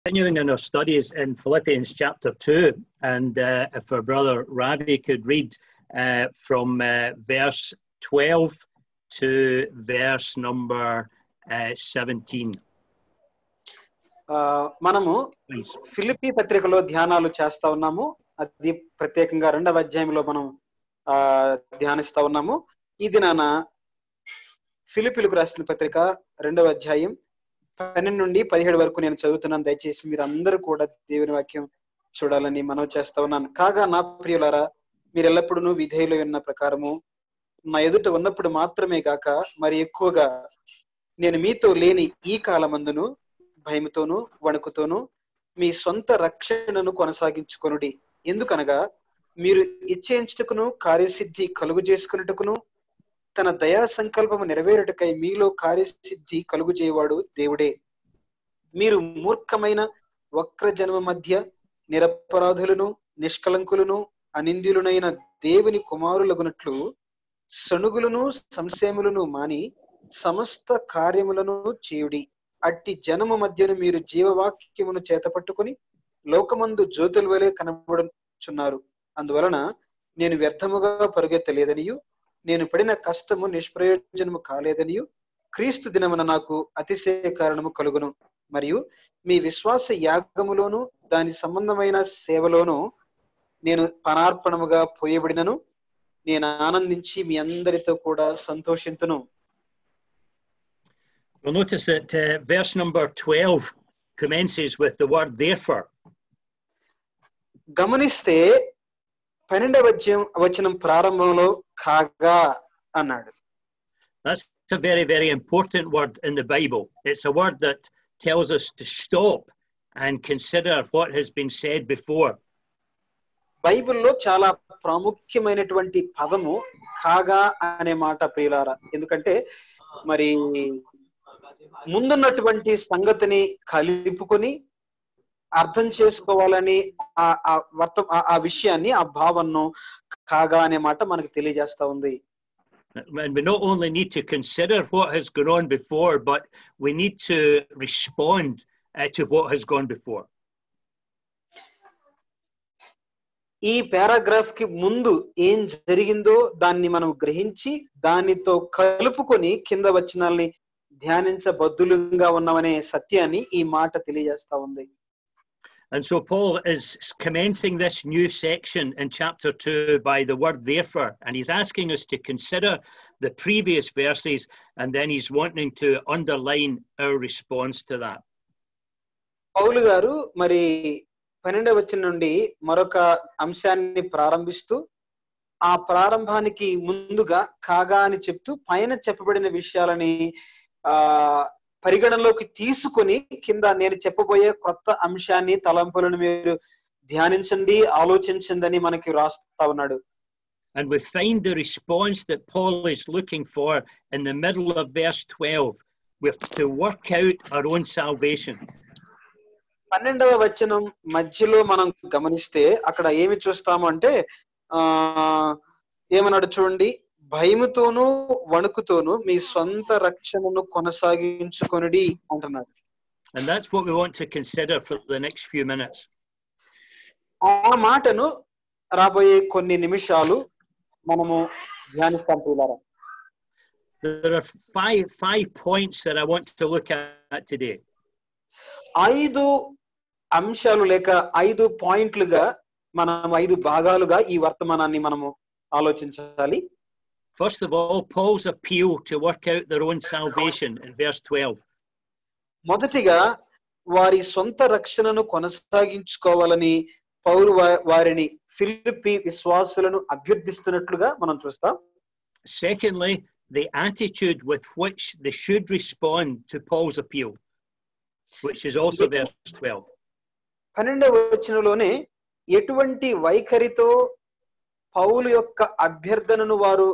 Continuing in our studies in Philippians chapter 2, and if our brother Ravi could read from verse 12 to verse number 17. మనము ఫిలిప్పీ పత్రికలో ధ్యానాలు చేస్తా ఉన్నాము. అది ప్రత్యేకంగా 2వ అధ్యాయంలో మనం ధ్యానిస్తా ఉన్నాము. ఈ దినాన ఫిలిప్పీలకు రాసిన పత్రిక 2వ అధ్యాయం 12 నుండి 17 వరకు నేను చదువుతున్నాను. దయచేసి మీరు అందరూ కూడా దేవుని వాక్యం చూడాలని మనవి చేస్తా ఉన్నాను. కాగా నా ప్రియులారా, మీరు ఎల్లప్పుడూ విధేయులు ఉన్న ప్రకారము నా ఎదుట ఉన్నప్పుడు మాత్రమే కాక మరి ఎక్కువగా నేను మీతో లేని ఈ కాలమందును భయముతోను వణుకుతోను మీ సొంత రక్షణను కొనసాగించుకొనుడి. ఎందుకనగా మీరు ఇచ్చేంచుటకును కార్యసిద్ధి కలుగు చేసుకున్నట్టుకును తన దయా సంకల్పము నెరవేరుటకై మీలో కార్యసిద్ధి కలుగు చేయవాడు దేవుడే. మీరు మూర్ఖమైన వక్ర జన్మ మధ్య నిరపరాధులను నిష్కలంకులను అనింద్యులనైన దేవుని కుమారులగునట్లు సణుగులను సంశయములను మాని సమస్త కార్యములను చేయుడి. అట్టి జనము మధ్యను మీరు జీవవాక్యమును చేతపట్టుకుని లోకమందు జ్యోతుల వలె కనబడుచున్నారు. అందువలన నేను వ్యర్థముగా పరుగెత్తలేదనియు నేను పడిన కష్టము నిష్ప్రయోజనము కాలేదనియు క్రీస్తు దినమున నాకు అతిశయ కారణము కలుగును. మరియు మీ విశ్వాస యాగములోను దాని సంబంధమైన సేవలోను నేను పనార్పణముగా పోయబడినను నేను ఆనందించి మీ అందరితో కూడా సంతోషింతును. We'll notice that verse number 12 commences with the word therefore. గమనిస్తే 12వ వచనం ప్రారంభంలో కాగా అన్నాడు. That's a very, very important word in the Bible. It's a word that tells us to stop and consider what has been said before. బైబిల్లో చాలా ప్రాముఖ్యమైనటువంటి పదము కాగా అనే మాట ప్రియులారా. ఎందుకంటే మరి ముందున్నటువంటి సంగతిని కలుపుకొని అర్థం చేసుకోవాలని ఆ విషయాన్ని ఆ భావనను కాగా అనే మాట మనకు తెలియజేస్తా ఉంది. And we not only need to consider what has gone on before, but we need to respond to what has gone before. ఈ పారాగ్రాఫ్ కి ముందు ఏం జరిగిందో దాన్ని మనం గ్రహించి దానితో కలుపుకొని కింద వచనాల్ని ధ్యానించబద్దులుగా ఉన్నామనే సత్యాన్ని ఈ మాట తెలియజేస్తా ఉంది. And so Paul is commencing this new section in chapter 2 by the word therefore, and he's asking us to consider the previous verses, and then he's wanting to underline our response to that. పౌలు గారు మరి 12వ వచనం నుండి మరొక అంశాన్ని ప్రారంభిస్తూ ఆ ప్రారంభానికి ముందుగా కాగా అని చెప్తూ పైన చెప్పబడిన విషయాలని పరిగణలోకి తీసుకొని కింద నేను చెప్పబోయే కొత్త అంశాన్ని తలంపులను మీరు ధ్యానించండి ఆలోచించండి అని మనకి రాస్తా ఉన్నాడు. And we find the response that Paul is looking for in the middle of verse 12. We have to work out our own salvation. 12వ వచనం మధ్యలో మనం గమనిస్తే అక్కడ ఏమి చూస్తాము అంటే ఏమన్నాడు చూడండి, భయముతోను వణుకుతోను మీ సొంత రక్షణను కొనసాగించుకొనుడి అంటున్నాడు. And that's what we want to consider for the next few minutes. ఆ మాటను రాబోయే కొన్ని నిమిషాలు మనము ధ్యానిస్తాం పిల్లరా. There are five points that I want to look at today. 5 అంశాలు లేక 5 పాయింట్లుగా మనం 5 భాగాలుగా ఈ వర్తమానాన్ని మనము ఆలోచించాలి. First of all, Paul's appeal to work out their own salvation in verse 12. మొదటిగా వారి సొంత రక్షణను కొనసాగించుకోవాలని పౌలు వారిని ఫిలిప్పీ విశ్వాసులను అభ్యర్థిస్తున్నట్లుగా మనం చూస్తాం. Secondly, the attitude with which they should respond to Paul's appeal, which is also verse 12. 12వ వచనంలోనే ఎటువంటి వైఖరితో పౌలు యొక్క అభ్యర్థనను వారు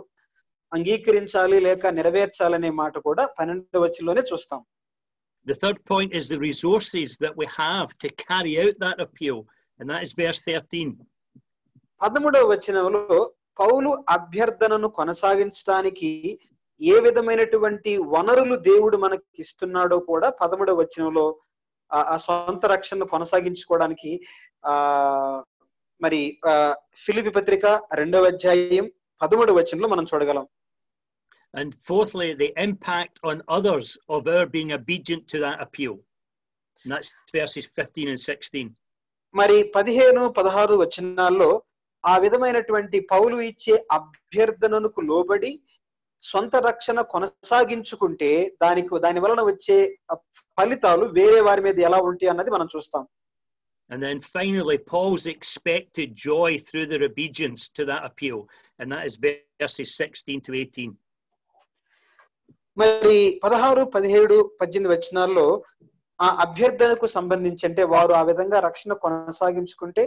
అంగీకరించాలి లేక నెరవేర్చాలనే మాట కూడా 12వ వచనంలోనే చూస్తాం. The third point is the resources that we have to carry out that appeal, and that is verse 13. 13వ వచనంలో పౌలు అభ్యర్థనను కొనసాగించడానికి ఏ విధమైనటువంటి వనరులు దేవుడు మనకి ఇస్తున్నాడో కూడా 13వ వచనంలో ఆ సొంత రక్షణను కొనసాగించుకోవడానికి మరి ఫిలిప్పీ పత్రిక 2వ అధ్యాయం 13వ వచనంలో మనం చూడగలం. And fourthly, the impact on others of our being obedient to that appeal. And that's verses 15 and 16. మరి 15-16 వచనాల్లో ఆ విధమైనటువంటి పౌలు ఇచ్చే అభ్యర్థనకు లోబడి సొంత రక్షణ కొనసాగించుకుంటే దాని వలన వచ్చే ఫలితాలు వేరే వారి మీద ఎలా ఉంటాయి అన్నది మనం చూస్తాం. And then finally, Paul's expected joy through their obedience to that appeal. And that is verses 16 to 18. మరి 16, 17, 18 వచనాల్లో ఆ అభ్యర్థనకు సంబంధించి అంటే వారు ఆ విధంగా రక్షణ కొనసాగించుకుంటే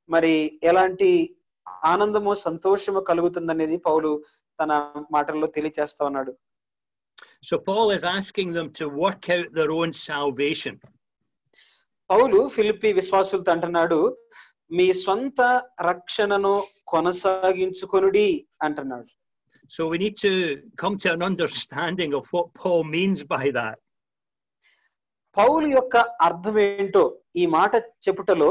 మరి ఎలాంటి ఆనందము సంతోషము కలుగుతుందనేది పౌలు తన మాటల్లో తెలియజేస్తా ఉన్నాడు. So Paul is asking them to work out their own salvation. పౌలు ఫిలిప్పీ విశ్వాసులతో అంటున్నాడు, మీ సొంత రక్షణను కొనసాగించుకొనుడి అంటున్నాడు. So we need to come to an understanding of what Paul means by that. పౌలు యొక్క అర్థం ఏంటో ఈ మాట చెప్పుటలో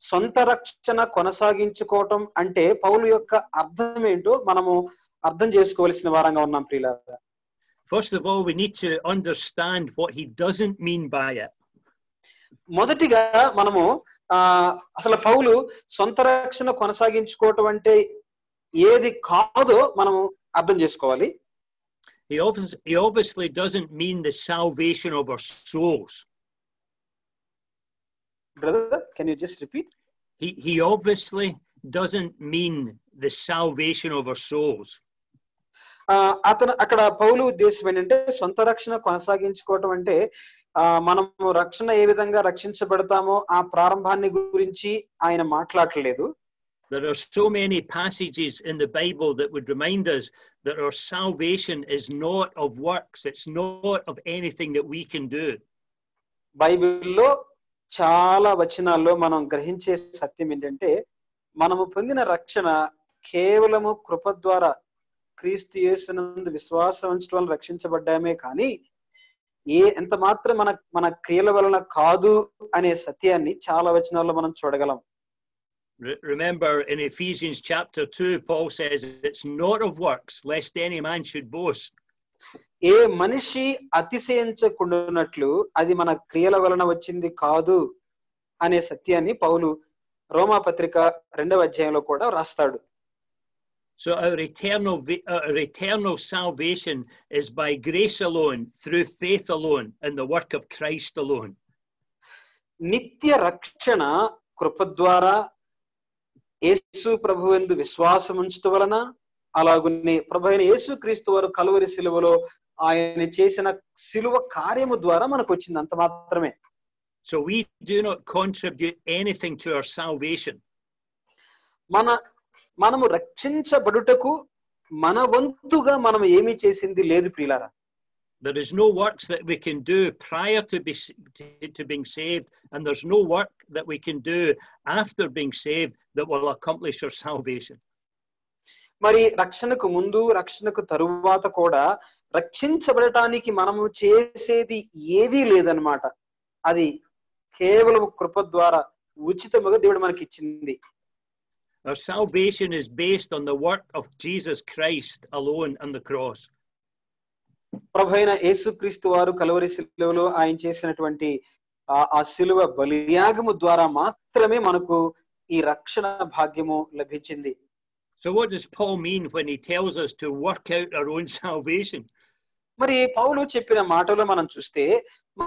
సొంత రక్షణ కొనసాగించుకోవటం అంటే పౌలు యొక్క అర్థం ఏంటో మనము అర్థం చేసుకోవాల్సిన వారంగా ఉన్నాం ప్రియులారా. First of all, we need to understand what he doesn't mean by it. మొదటిగా మనము అసలు పౌలు సొంత రక్షణ కొనసాగించుకోవటం అంటే ఏది కాదో మనము అర్థం చేసుకోవాలి. He obviously doesn't mean the salvation of our souls. Brother, can you just repeat? He obviously doesn't mean the salvation of our souls. అక్కడ పౌలు ఉద్దేశం ఏంటంటే సొంత రక్షణ కొనసాగించుకోవటం అంటే మనము రక్షణ ఏ విధంగా రక్షించబడతామో ఆ ప్రారంభాన్ని గురించి ఆయన మాట్లాడలేదు. There are so many passages in the Bible that would remind us that our salvation is not of works. It's not of anything that we can do. బైబిల్లో చాలా వచనాల్లో మనం గ్రహించే సత్యం ఏంటంటే మనము పొందిన రక్షణ కేవలము కృప ద్వారా క్రీస్తు యేసునందు విశ్వాసం ఉంచడం వలన రక్షించబడ్డామే కానీ ఎంత మాత్రం మన క్రియల వలన కాదు అనే సత్యాన్ని చాలా వచనాల్లో మనం చూడగలం. Remember in Ephesians chapter 2, Paul says it's not of works, lest any man should boast. ఏ మనిషి అతిశయించకుండానట్లు అది మన క్రియల వలన వచ్చింది కాదు అనే సత్యాన్ని పౌలు రోమా పత్రిక 2వ అధ్యాయంలో కూడా రాస్తాడు. So our eternal salvation is by grace alone, through faith alone, and the work of Christ alone. నిత్య రక్షణ కృప ద్వారా యేసు ప్రభువునందు విశ్వాసం ఉంచడం వలన అలాగునే ప్రభువైన యేసుక్రీస్తు వారు కలువరి శిలువలో ఆయన చేసిన శిలువ కార్యము ద్వారా మనకు వచ్చింది అంత మాత్రమే. So we do not contribute anything to our salvation. మనము రక్షించబడుటకు మన వంతుగా మనం ఏమీ చేసింది లేదు ప్రియులారా. There is no works that we can do prior to being saved, and there's no work that we can do after being saved that will accomplish our salvation. మరి రక్షణకు ముందు రక్షణకు తరువాత కూడా రక్షించబడటానికి మనము చేసేది ఏదీ లేదన్నమాట. అది కేవలం కృప ద్వారా ఉచితముగా దేవుడు మనకి ఇచ్చింది. Our salvation is based on the work of Jesus Christ alone on the cross. ప్రభువైన యేసుక్రీస్తు వారు కలువరి శిలువలో ఆయన చేసినటువంటి ఆ శిలువ బలియాగము ద్వారా మాత్రమే మనకు ఈ రక్షణ భాగ్యము లభించింది. So what does Paul mean when he tells us to work out our own salvation? మరి పౌలు చెప్పిన మాటలో మనం చూస్తే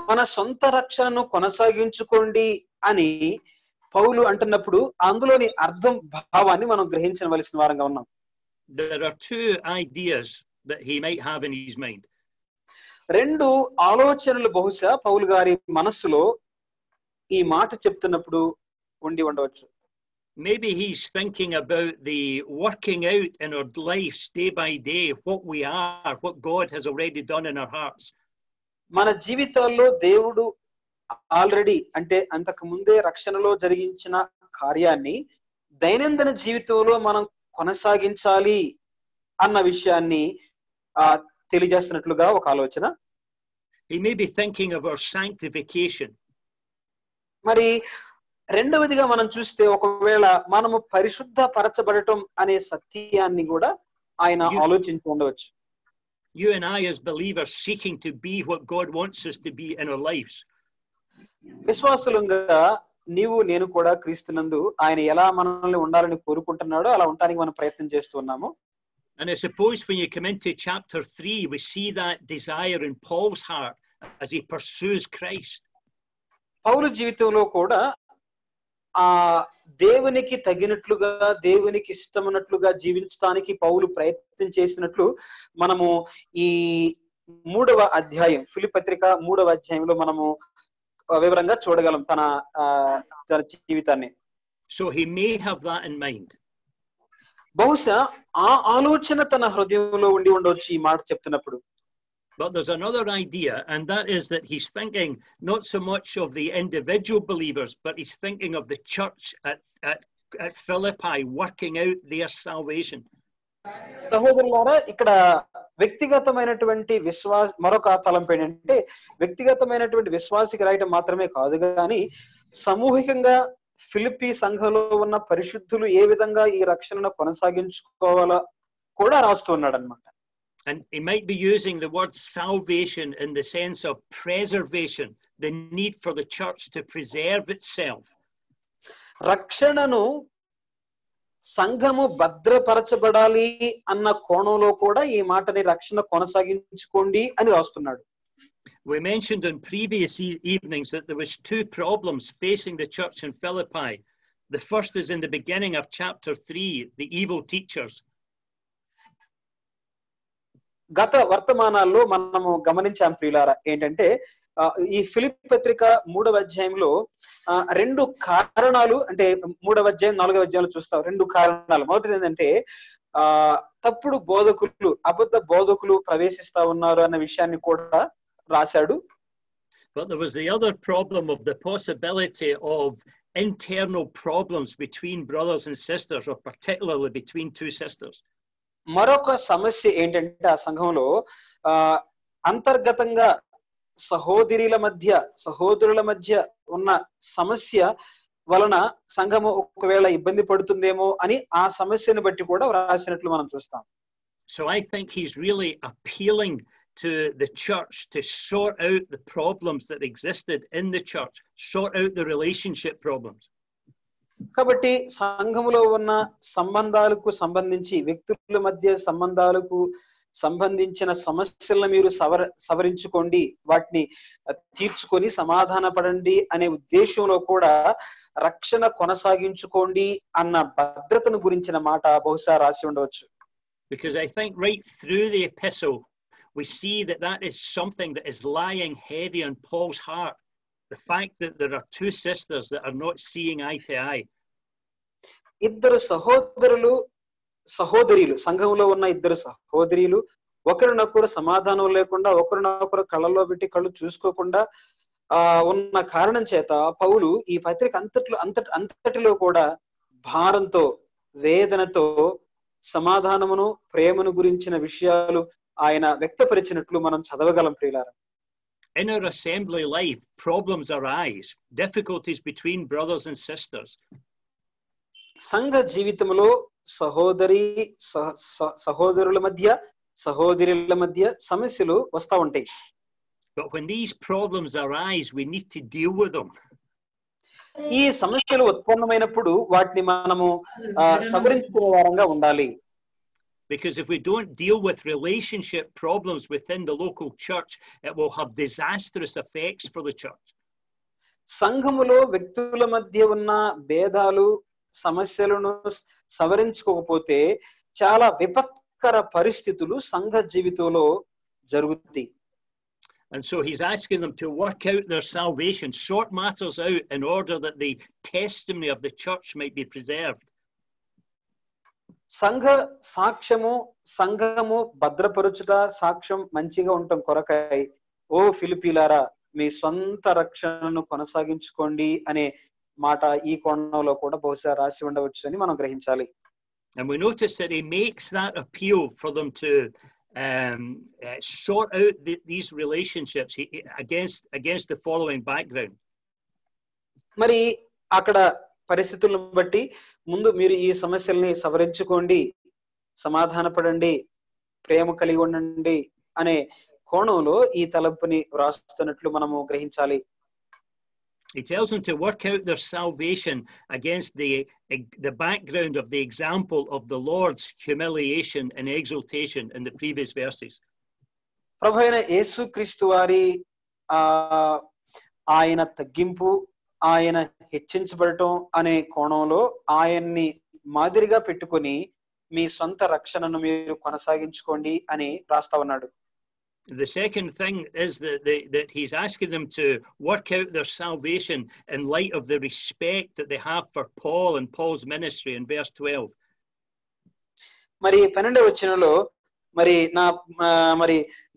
మన సొంత రక్షణను కొనసాగించుకోండి అని పౌలు అంటున్నప్పుడు అందులోని అర్థం భావాన్ని మనం గ్రహించవలసిన వారంగా ఉన్నాం. There are two ideas that he might have in his mind. రెండు ఆలోచనలు బహుశా పౌలు గారి మనస్సులో ఈ మాట చెప్తున్నప్పుడు ఉండి ఉండవచ్చు. Maybe he's thinking about the working out in our lives day by day, what we are, what God has already done in our hearts. మన జీవితాల్లో దేవుడు ఆల్రెడీ అంటే అంతకు ముందే రక్షణలో జరిగించిన కార్యాన్ని దైనందిన జీవితంలో మనం కొనసాగించాలి అన్న విషయాన్ని తెలియజేస్తున్నట్లుగా ఒక ఆలోచన. He may be thinking of our sanctification. మరి రెండవదిగా మనం చూస్తే ఒకవేళ మనము పరిశుద్ధ పరచబడటం అనే సత్యాన్ని కూడా ఆయన ఆలోచించి ఉండవచ్చు. You and I as believers seeking to be what God wants us to be in our lives. విశ్వాసులుగా నీవు నేను కూడా క్రీస్తునందు ఆయన ఎలా మనల్ని ఉండాలని కోరుకుంటున్నాడో అలా ఉండడానికి మనం ప్రయత్నం చేస్తున్నాము. And I suppose when you come into chapter 3, we see that desire in Paul's heart as he pursues Christ. పౌలు జీవితంలో కూడా ఆ దేవునికి తగినట్లుగా దేవునికి ఇష్టమైనట్లుగా జీవించడానికి పౌలు ప్రయత్నం చేసినట్లు మనము ఈ 3వ అధ్యాయం ఫిలిప్పీ పత్రిక 3వ అధ్యాయంలో మనము వివరంగా చూడగలం తన జీవితాన్ని. So he may have that in mind. బహుశా ఆ ఆలోచన తన హృదయంలో ఉండి ఉండవచ్చు ఈ మాట చెప్తున్నప్పుడు. But there's another idea, and that is that he's thinking not so much of the individual believers, but he's thinking of the church at Philippi working out their salvation. సహోదరులారా, ఇక్కడ వ్యక్తిగతమైనటువంటి మరొక తలంపు ఏంటంటే వ్యక్తిగతమైనటువంటి విశ్వాసికి రాయటం మాత్రమే కాదు కానీ సమూహికంగా ఫిలిప్పీ సంఘంలో ఉన్న పరిశుద్ధులు ఏ విధంగా ఈ రక్షణను కొనసాగించుకోవాలో కూడా రాస్తున్నాడు అన్నమాట. And he might be using the word salvation in the sense of preservation, the need for the church to preserve itself. రక్షణను సంఘము భద్రపరచబడాలి అన్న కోణంలో కూడా ఈ మాటని రక్షణ కొనసాగించుకోండి అని రాస్తున్నాడు. We mentioned in previous evenings that there was 2 problems facing the church in Philippi. The first is in the beginning of chapter 3, the evil teachers. గత వర్తమానాల్లో మనము గమనించాం ప్రియులారా ఏంటంటే ఈ ఫిలిప్పీ పత్రిక 3వ అధ్యాయంలో 2 కారణాలు, అంటే 3వ అధ్యాయం 4వ అధ్యాయంలో చూస్తాం 2 కారణాలు. మొదటిది ఏంటంటే తప్పుడు బోధకులు అబద్ధ బోధకులు ప్రవేశిస్తా ఉన్నారు అన్న విషయాన్ని కూడా రాశాడు. But there was the other problem of the possibility of internal problems between brothers and sisters, or particularly between 2 sisters. మరొక సమస్య ఏంటంటే ఆ సంఘంలో అంతర్గతంగా సహోదరుల మధ్య ఉన్న సమస్య వలన సంఘము ఒకవేళ ఇబ్బంది పడుతుందేమో అని ఆ సమస్యను బట్టి కూడా రాసినట్లు మనం చూస్తాం. So I think he's really appealing to the church to sort out the problems that existed in the church, sort out the relationship problems. కాబట్టి సంఘములో ఉన్న సంబంధాలకు సంబంధించి వ్యక్తుల మధ్య సంబంధాలకు సంబంధించిన సమస్యలను మీరు సవరించుకోండి, వాటిని తీర్చుకొని సమాధాన పడండి అనే ఉద్దేశంలో కూడా రక్షణ కొనసాగించుకోండి అన్న భద్రతను గురించిన మాట బహుశా రాసి ఉండవచ్చు. Because I think right through the epistle we see that is something that is lying heavy on Paul's heart. The fact that there are 2 sisters that are not seeing eye to eye. ఇద్దరు సహోదరులు సంఘంలో ఉన్న ఇద్దరు సహోదరులు ఒకరినొకరు సమాధానం లేకుండా ఒకరినొకరు కళ్ళలో పెట్టి కళ్ళు చూసుకోకుండా ఉన్న కారణం చేత పౌలు ఈ పత్రిక అంతటిలో కూడా భారంతో వేదనతో సమాధానమును ప్రేమను గురించిన విషయాలు ఆయన వ్యక్తపరిచినట్లు మనం చదవగలం ప్రియులారా. In our assembly life, problems arise, difficulties between brothers and sisters. సంఘ జీవితంలో సహోదరుల మధ్య సమస్యలు వస్తూ ఉంటాయి. But when these problems arise, we need to deal with them. ఈ సమస్యలు ఉత్పన్నమైనప్పుడు వాటిని మనము సవరించుకునే వారంగా ఉండాలి. Because if we don't deal with relationship problems within the local church, it will have disastrous effects for the church. సంఘములో వ్యక్తుల మధ్య ఉన్న భేదాలు సమస్యలను సవరించుకోకపోతే చాలా విపత్కర పరిస్థితులు సంఘ జీవితంలో జరుగుతాయి. And so he's asking them to work out their salvation, sort matters out in order that the testimony of the church might be preserved. సంఘము భద్రపరుచుట సాక్ష్యం మంచిగా ఉండటం కొరకై ఓ ఫిలిప్పీలారా మీ స్వంత రక్షణను కొనసాగించుకోండి అనే మాట ఈ కోణంలో కూడా బహుశా రాసి ఉండవచ్చు అని మనం గ్రహించాలి. And we notice that he makes that appeal for them to sort out these relationships against the following background. మరి అక్కడ పరిస్థితులను బట్టి ముందు మీరు ఈ సమస్యల్ని సవరించుకోండి, సమాధానపడండి, ప్రేమ కలిగి ఉండండి అనే కోణంలో ఈ తలంపుని వ్రాస్తున్నట్లు మనము గ్రహించాలి. He tells them to work out their salvation against the background of the example of the Lord's humiliation and exaltation in the previous verses. ప్రభు అయిన యేసుక్రీస్తు వారి ఆయన తగ్గింపు, ఆయన హెచ్చించబడటం అనే కోణంలో ఆయన్ని మాదిరిగా పెట్టుకొని మీ సొంత రక్షణను మీరు కొనసాగించుకోండి అని రాస్తా ఉన్నాడు. The second thing is that he's asking them to work out their salvation in light of the respect that they have for Paul and Paul's ministry in verse 12. మరి 12వ వచనంలో మరి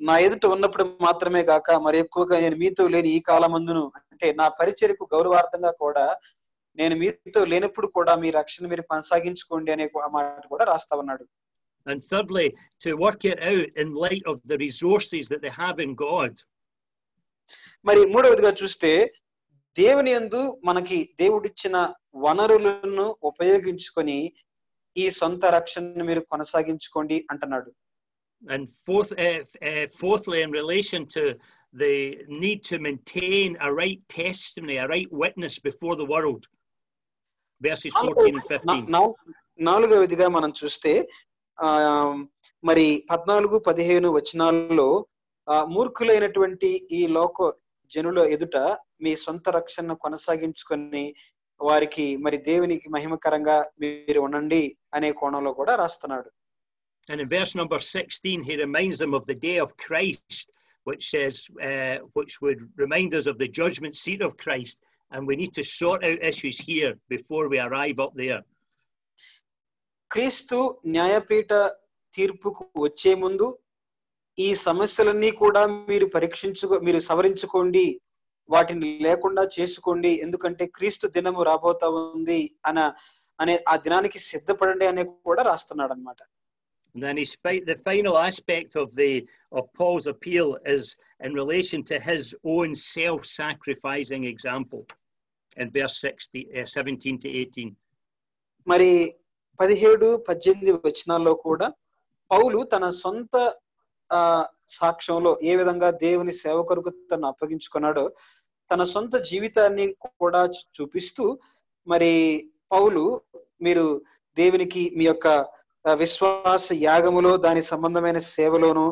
నా ఎదుట ఉన్నప్పుడు మాత్రమే కాక మరి ఎక్కువగా నేను మీతో లేని ఈ కాలమందును, అంటే నా పరిచర్యకు గౌరవార్థంగా కూడా నేను మీతో లేనప్పుడు కూడా మీ రక్షణ మీరు కొనసాగించుకోండి అనే మాట కూడా రాస్తా ఉన్నాడు. And thirdly, to work it out in light of the resources that they have in God. మరి మూడవదిగా చూస్తే దేవుని యందు మనకి దేవుడిచ్చిన వనరులను ఉపయోగించుకొని ఈ సొంత రక్షణను మీరు కొనసాగించుకోండి అంటున్నాడు. And fourthly, in relation to the need to maintain a right testimony, a right witness before the world. Verses 14 and 15. నాలుగవదిగా మనం చూస్తే మరి 14-15 వచనాల్లో మూర్ఖులైనటువంటి ఈ లోక జనుల ఎదుట మీ సొంత రక్షణను కొనసాగించుకొని వారికి మరి దేవునికి మహిమకరంగా మీరు ఉండండి అనే కోణంలో కూడా రాస్తున్నాడు. And in verse number 16, he reminds them of the day of Christ, which says, which would remind us of the judgment seat of Christ, and we need to sort out issues here before we arrive up there. క్రీస్తు న్యాయపీఠ తీర్పుకు వచ్చే ముందు ఈ సమస్యలన్నీ కూడా మీరు సవరించుకోండి, వాటిని లేకుండా చేసుకోండి, ఎందుకంటే క్రీస్తు దినము రాబోతా ఉంది అనే ఆ దినానికి సిద్ధపడండి అనే కూడా రాస్తున్నాడు అన్నమాట. And then the final aspect of Paul's appeal is in relation to his own self-sacrificing example in verse 17-18. మరి 17-18 వచనాల్లో కూడా పౌలు తన సొంత సాక్ష్యంలో ఏ విధంగా దేవుని సేవ కొరకు తను అప్పగించుకున్నాడో తన సొంత జీవితాన్ని కూడా చూపిస్తూ మరి పౌలు మీరు దేవునికి మీ యొక్క విశ్వాస యాగములో దాని సంబంధమైన సేవలోను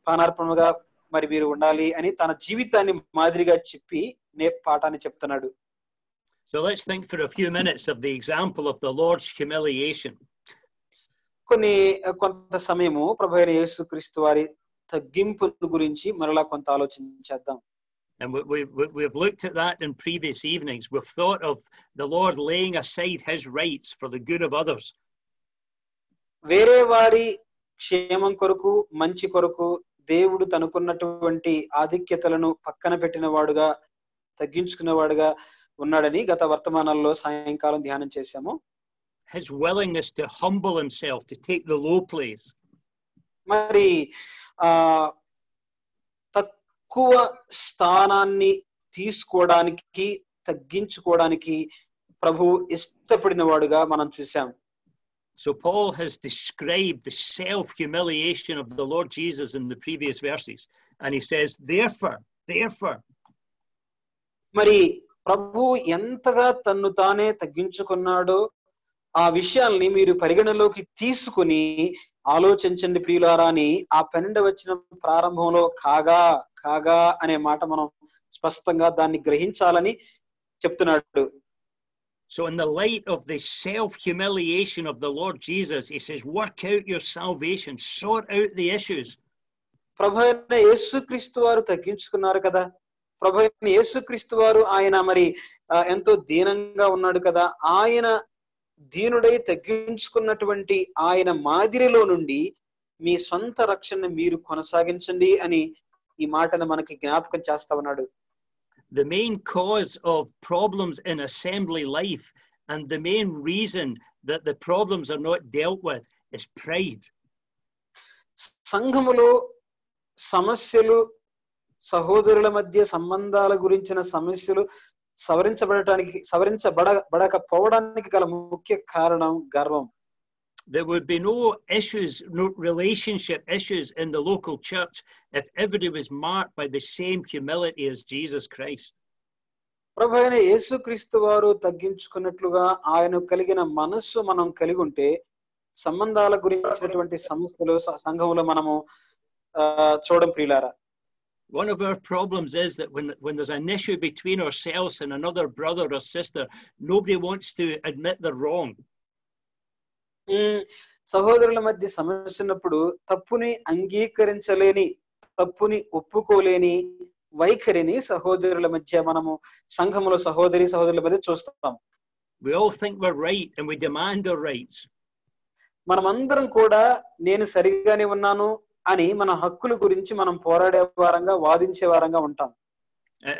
పానార్పణగా మరి మీరు ఉండాలి అని తన జీవితాన్ని మాదిరిగా చెప్పి పాఠాన్ని చెప్తున్నాడు. So let's think for a few minutes of the example of the Lord's humiliation. కొంత సమయము ప్రభువైన యేసుక్రీస్తు వారి తగ్గింపు గురించి మరలా కొంత ఆలోచించేద్దాం. And we've looked at that in previous evenings. We've thought of the Lord laying aside his rights for the good of others. వేరే వారి క్షేమం కొరకు మంచి కొరకు దేవుడు తనకున్నటువంటి ఆధిక్యతలను పక్కన పెట్టిన వాడుగా తగ్గించుకునేవాడుగా ఉన్నాడని గత వర్తమానాల్లో సాయంకాలం ధ్యానం చేశాము. His willingness to humble himself, to take the low place. మరి తక్కువ స్థానాన్ని తీసుకోవడానికి తగ్గించుకోవడానికి ప్రభు ఇష్టపడిన వాడుగా మనం చూసాం. So Paul has described the self-humiliation of the Lord Jesus in the previous verses. And he says, therefore. మరి ప్రభు ఎంతగా తన్ను తానే తగ్గించుకున్నాడో ఆ విషయాల్ని మీరు పరిగణలోకి తీసుకుని ఆలోచించండి ప్రియులారా అని ఆ 12వ వచనం ప్రారంభంలో కాగా అనే మాట మనం స్పష్టంగా దాన్ని గ్రహించాలని చెప్తున్నాడు. So in the light of the self-humiliation of the Lord Jesus, he says, work out your salvation, sort out the issues. ప్రభు అయిన యేసుక్రీస్తు వారు తగ్గించుకున్నారు కదా, ప్రభు అయిన యేసుక్రీస్తు వారు ఆయన మరి ఎంతో దీనంగా ఉన్నాడు కదా, ఆయన దీనుడై తగ్గించుకున్నటువంటి ఆయన మాదిరిలో నుండి మీ సొంత రక్షణ మీరు కొనసాగించండి అని ఈ మాటను మనకి జ్ఞాపకం చేస్తా ఉన్నాడు. The main cause of problems in assembly life and the main reason that the problems are not dealt with is pride. సంఘములో సమస్యలు, సహోదరుల మధ్య సంబంధాల గురించిన సమస్యలు సవరించబడకపోవడానికి గల ముఖ్య కారణం గర్వం. There would be no issues, no relationship issues in the local church if everybody was marked by the same humility as Jesus Christ. ప్రభువైన యేసుక్రీస్తు వారు తగ్గించుకున్నట్లుగా ఆయన కలిగిన మనస్సు మనం కలిగి ఉంటే సంబంధాల గురించినటువంటి సమస్యలు సంఘంలో మనము చూడడం ప్రియులారా. One of our problems is that when there's an issue between ourselves and another brother or sister, nobody wants to admit they're wrong. సహోదరుల మధ్య సమస్య ఉన్నప్పుడు తప్పుని అంగీకరించలేని, తప్పుని ఒప్పుకోలేని వైఖరిని సహోదరుల మధ్య మనము సంఘములో సహోదరుల మధ్య చూస్తాం. We all think we're right and we demand our rights. మనమందరం కూడా నేను సరిగానే ఉన్నాను అని మన హక్కుల గురించి మనం పోరాడే వారంగా, వాదించే వారంగా ఉంటాం.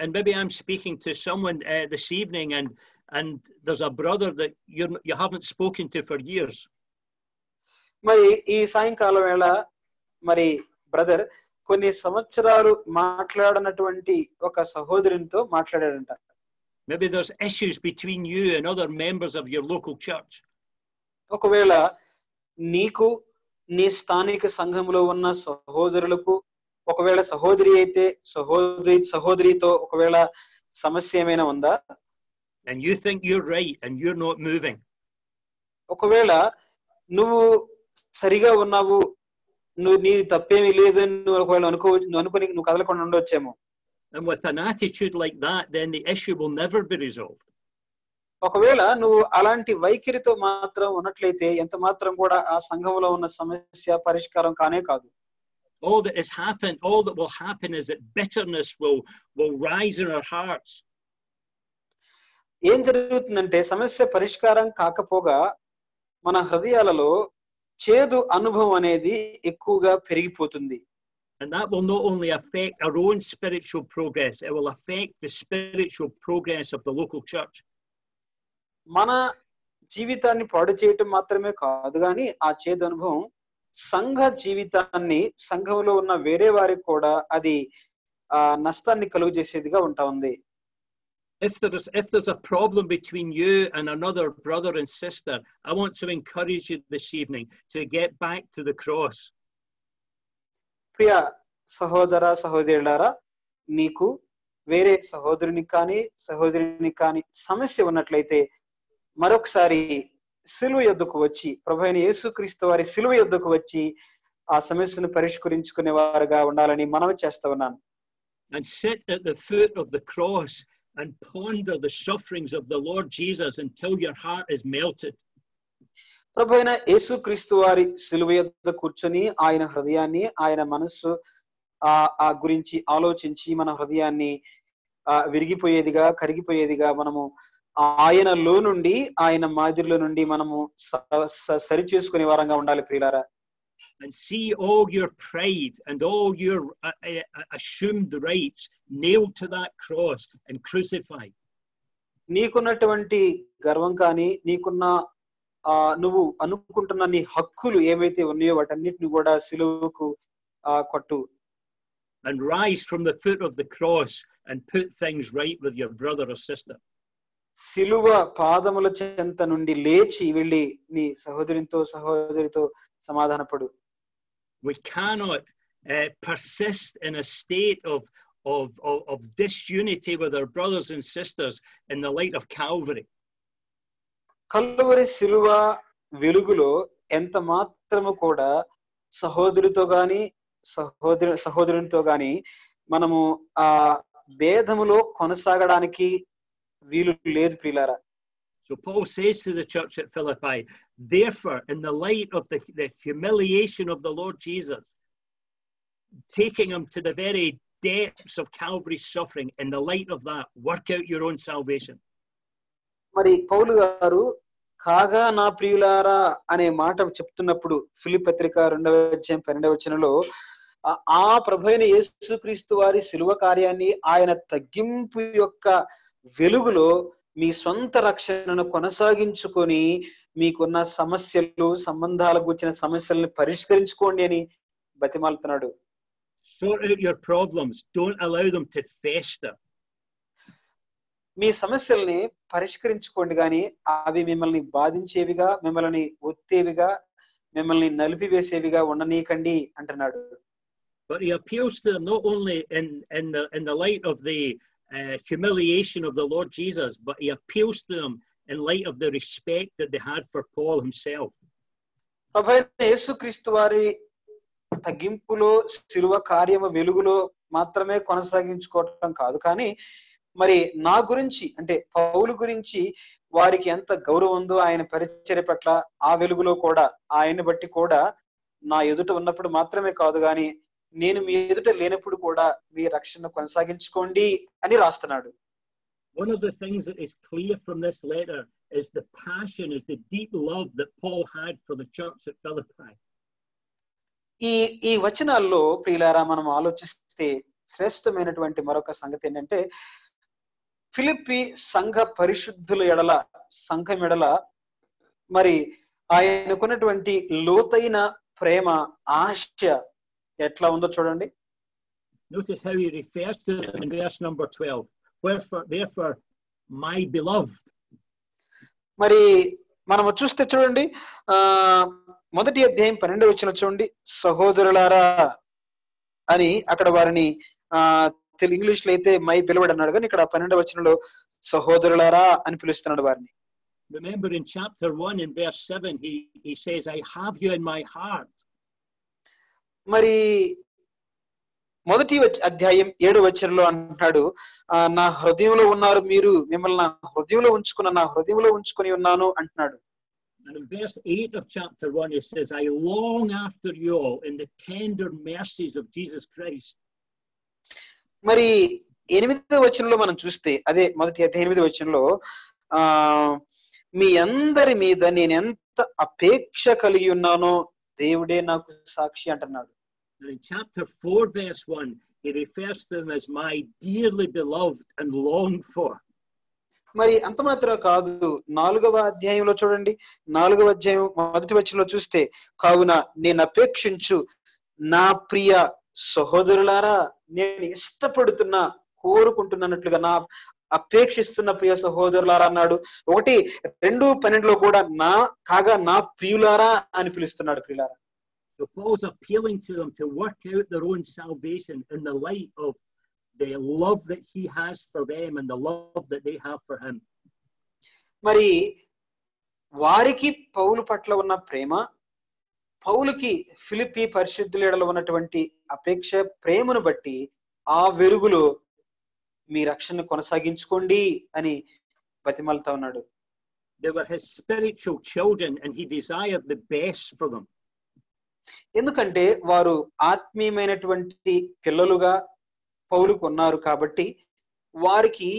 And maybe I'm speaking to someone this evening and there's a brother that you haven't spoken to for years. మరి ఈ సాయంకాలం వేళ మరి బ్రదర్ కొన్ని సంవత్సరాలు మాట్లాడనటువంటి ఒక సహోదరునితో మాట్లాడాడంట. Maybe there's issues between you and other members of your local church. ఒకవేళ నీకు నీ స్థానిక సంఘంలో ఉన్న సహోదరులకు, ఒకవేళ సహోదరి అయితే సహోదరితో ఒకవేళ సమస్య ఏమైనా ఉందా? And you think you're right and you're not moving. ఒకవేళ నువ్వు సరిగా ఉన్నావు, నీ తప్పేమీ లేదు అని నువ్వు ఒకవేళ అనుకుని నువ్వు కదలకుండా ఉండొచ్చేమో. And with an attitude like that, then the issue will never be resolved. ఒకవేళ నువ్వు అలాంటి వైఖరితో మాత్రం ఉన్నట్లయితే ఎంత మాత్రం కూడా ఆ సంఘంలో ఉన్న సమస్య పరిష్కారం కానే కాదు. All that will happen is that bitterness will rise in our hearts. ఏం జరుగుతుందంటే సమస్య పరిష్కారం కాకపోగా మన హృదయాలలో చేదు అనుభవం అనేది ఎక్కువగా పెరిగిపోతుంది. And that will not only affect our own spiritual progress, it will affect the spiritual progress of the local church. మన జీవితాన్ని పాడు చేయటం మాత్రమే కాదు కానీ ఆ చేదు అనుభవం సంఘ జీవితాన్ని, సంఘంలో ఉన్న వేరే వారికి కూడా అది నష్టాన్ని కలుగజేసేదిగా ఉంటా ఉంది. If there's a problem between you and another brother and sister, I want to encourage you this evening to get back to the cross. ప్రియ సహోదర సహోదరులారా, నీకు వేరే సహోదరునికి కానీ సమస్య ఉన్నట్లయితే మరొకసారి సిలువ యొద్దకు వచ్చి, ప్రభువైన యేసుక్రీస్తు వారి సిలువ యొద్దకు వచ్చి ఆ సమస్యను పరిష్కరించుకునే వారుగా ఉండాలని మనవి చేస్తా ఉన్నాను. And sit at the foot of the cross and ponder the sufferings of the Lord Jesus until your heart is melted. ప్రభువైన యేసుక్రీస్తు వారి సిలువ యొద్ద కూర్చొని ఆయన హృదయాన్ని, ఆయన మనస్సు ఆ గురించి ఆలోచించి మన హృదయాన్ని విరిగిపోయేదిగా, కరిగిపోయేదిగా మనము ఆయనలో నుండి, ఆయన మాదిరిలో నుండి మనము సరి చేసుకునే వారంగా ఉండాలి ప్రియులారా. And see all your pride and all your assumed rights nailed to that cross and crucified. నీకున్నటువంటి గర్వం కానీ, నీకున్న నువ్వు అనుకుంటున్న నీ హక్కులు ఏవైతే ఉన్నాయో వాటన్నిటిని కూడా సిలువకు కొట్టు. And rise from the foot of the cross and put things right with your brother or sister. సిలువ పాదముల చెంత నుండి లేచి వెళ్ళి నీ సహోదరితో సమాధానపడు. We cannot persist in a state of disunity with our brothers and sisters in the light of Calvary. Calvary సిలువ వెలుగులో ఎంత మాత్రము కూడా సహోదరితో గాని సహోదరునితో గాని మనము ఆ భేదములో కొనసాగడానికి వీలు లేదు ప్రియులారా. So Paul says to the church at Philippi, therefore, in the light of the humiliation of the Lord Jesus, taking him to the very depths of Calvary's suffering, in the light of that, work out your own salvation. మరి పౌలు గారు కాగా నా ప్రియులారా అనే మాట చెప్తున్నప్పుడు ఫిలిప్పీ పత్రిక 2వ అధ్యాయం 12వ వచనంలో ఆ ప్రభువైన యేసుక్రీస్తు వారి సిలువ కార్యాన్ని, ఆయన తగ్గింపు యొక్క వెలుగులో మీ సొంత రక్షణను కొనసాగించుకొని మీకున్న సమస్యలు, సంబంధాలకు వచ్చిన సమస్యలను పరిష్కరించుకోండి అని బతిమాలుతున్నాడు. Sort out your problems. Don't allow them to fester. మీ సమస్యల్ని పరిష్కరించుకోండి గాని అవి మిమ్మల్ని బాధించేవిగా, మిమ్మల్ని ఒత్తేవిగా, మిమ్మల్ని నలిపివేసేవిగా ఉండనీయకండి అంటున్నాడు. But he appeals to them not only in the light of the humiliation of the Lord Jesus, but he appeals to them in light of the respect that they had for Paul himself. ప్రభువైన యేసుక్రీస్తు వారి తగ్గింపులో, శిలువ కార్యము వెలుగులో మాత్రమే కొనసాగించుకోవటం కాదు, కానీ మరి నా గురించి అంటే పౌలు గురించి వారికి ఎంత గౌరవం ఉందో ఆయన పరిచర్య పట్ల ఆ వెలుగులో కూడా ఆయన్ని బట్టి కూడా నా ఎదుట ఉన్నప్పుడు మాత్రమే కాదు గాని నేను మీ ఎదుట లేనప్పుడు కూడా మీ రక్షణ కొనసాగించుకోండి అని రాస్తున్నాడు. One of the things that is clear from this letter is the passion, is the deep love that Paul had for the church at Philippi. ఈ వచనాల్లో ప్రియులారా మనం ఆలోచిస్తే శ్రేష్టమైనటువంటి మరొక సంగతి ఏంటంటే ఫిలిప్పి సంఘ పరిశుద్ధుల ఎడల, సంఘం ఎడల మరి ఆయనకున్నటువంటి లోతైన ప్రేమ, ఆశ ఎట్లా ఉందో చూడండి. Notice how he refers to it in verse number 12. Therefore, my beloved. మరి మనం చూస్తే చూడండి, మొదటి అధ్యాయం 12వ వచనం చూడండి, సహోదరులారా అని అక్కడ వారిని ఇంగ్లీష్ లో అయితే మై బిలవడ్ అన్నాడు, కానీ ఇక్కడ 12వ వచనంలో సహోదరులారా అని పిలుస్తున్నాడు వారిని. Remember in chapter 1 in verse 7 he says I have you in my heart. మరి మొదటి అధ్యాయం 7వ వచనంలో అంటాడు, నా హృదయంలో ఉన్నారు మీరు, మిమ్మల్ని నా హృదయంలో ఉంచుకొని ఉన్నాను అంటున్నాడు. And in verse 8 of chapter 1 it says I long after you all in the tender mercies of Jesus Christ. మరి 8వ వచనంలో మనం చూస్తే అదే మొదటి అధ్యాయం 8వ వచనంలో మీ అందరి మీద నేను ఎంత అపేక్ష కలిగి ఉన్నానో దేవుడే నాకు సాక్షి అంటున్నాడు. And in chapter 4 verse 1 he refers to them as my dearly beloved and longed for. మరి అంత మాత్రం కాదు, 4వ అధ్యాయంలో చూడండి, 4వ అధ్యాయం మొదటి వచనంలో చూస్తే కావున నేను అపేక్షించు నా ప్రియ సహోదరులారా, నేను ఇష్టపడుతున్నా, కోరుకుంటున్నట్లుగా నా అపేక్షిస్తున్న ప్రియ సహోదరులారా అన్నాడు. 1:2:12లో కూడా నా ప్రియులారా అని పిలుస్తున్నాడు. ప్రియులారా, so Paul's appealing to them to work out their own salvation in the light of the love that he has for them and the love that they have for him. మరి వారికి పౌలు పట్ల ఉన్న ప్రేమ, పౌలుకి ఫిలిప్పి పరిశుద్ధుల ఎడల ఉన్నటువంటి అపేక్ష, ప్రేమను బట్టి ఆ వెలుగులో మీ రక్షణ కొనసాగించుకోండి అని బతిమాలుతా ఉన్నాడు. They were his spiritual children and he desired the best for them. ఎందుకంటే వారు ఆత్మీయమైనటువంటి పిల్లలుగా పౌలుకు ఉన్నారు కాబట్టి వారికి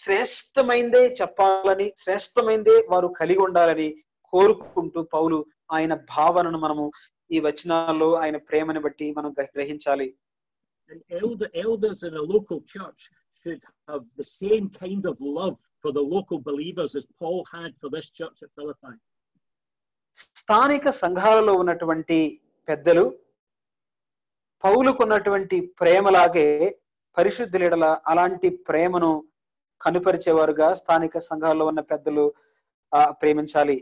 శ్రేష్టమైందే చెప్పాలని, శ్రేష్టమైందే వారు కలిగి ఉండాలని కోరుకుంటూ పౌలు ఆయన భావనను మనము ఈ వచనాల్లో ఆయన ప్రేమను బట్టి మనం గ్రహించాలి. And elders in a local church should have the same kind of love for the local believers as Paul had for this church at Philippi. స్థానిక సంఘాలలో ఉన్నటువంటి పెద్దలు పౌలుకున్నటువంటి ప్రేమలాగే పరిశుద్ధుల ఎడల అలాంటి ప్రేమను కనుపరిచేవారుగా స్థానిక సంఘాల్లో ఉన్న పెద్దలు ప్రేమించాలి.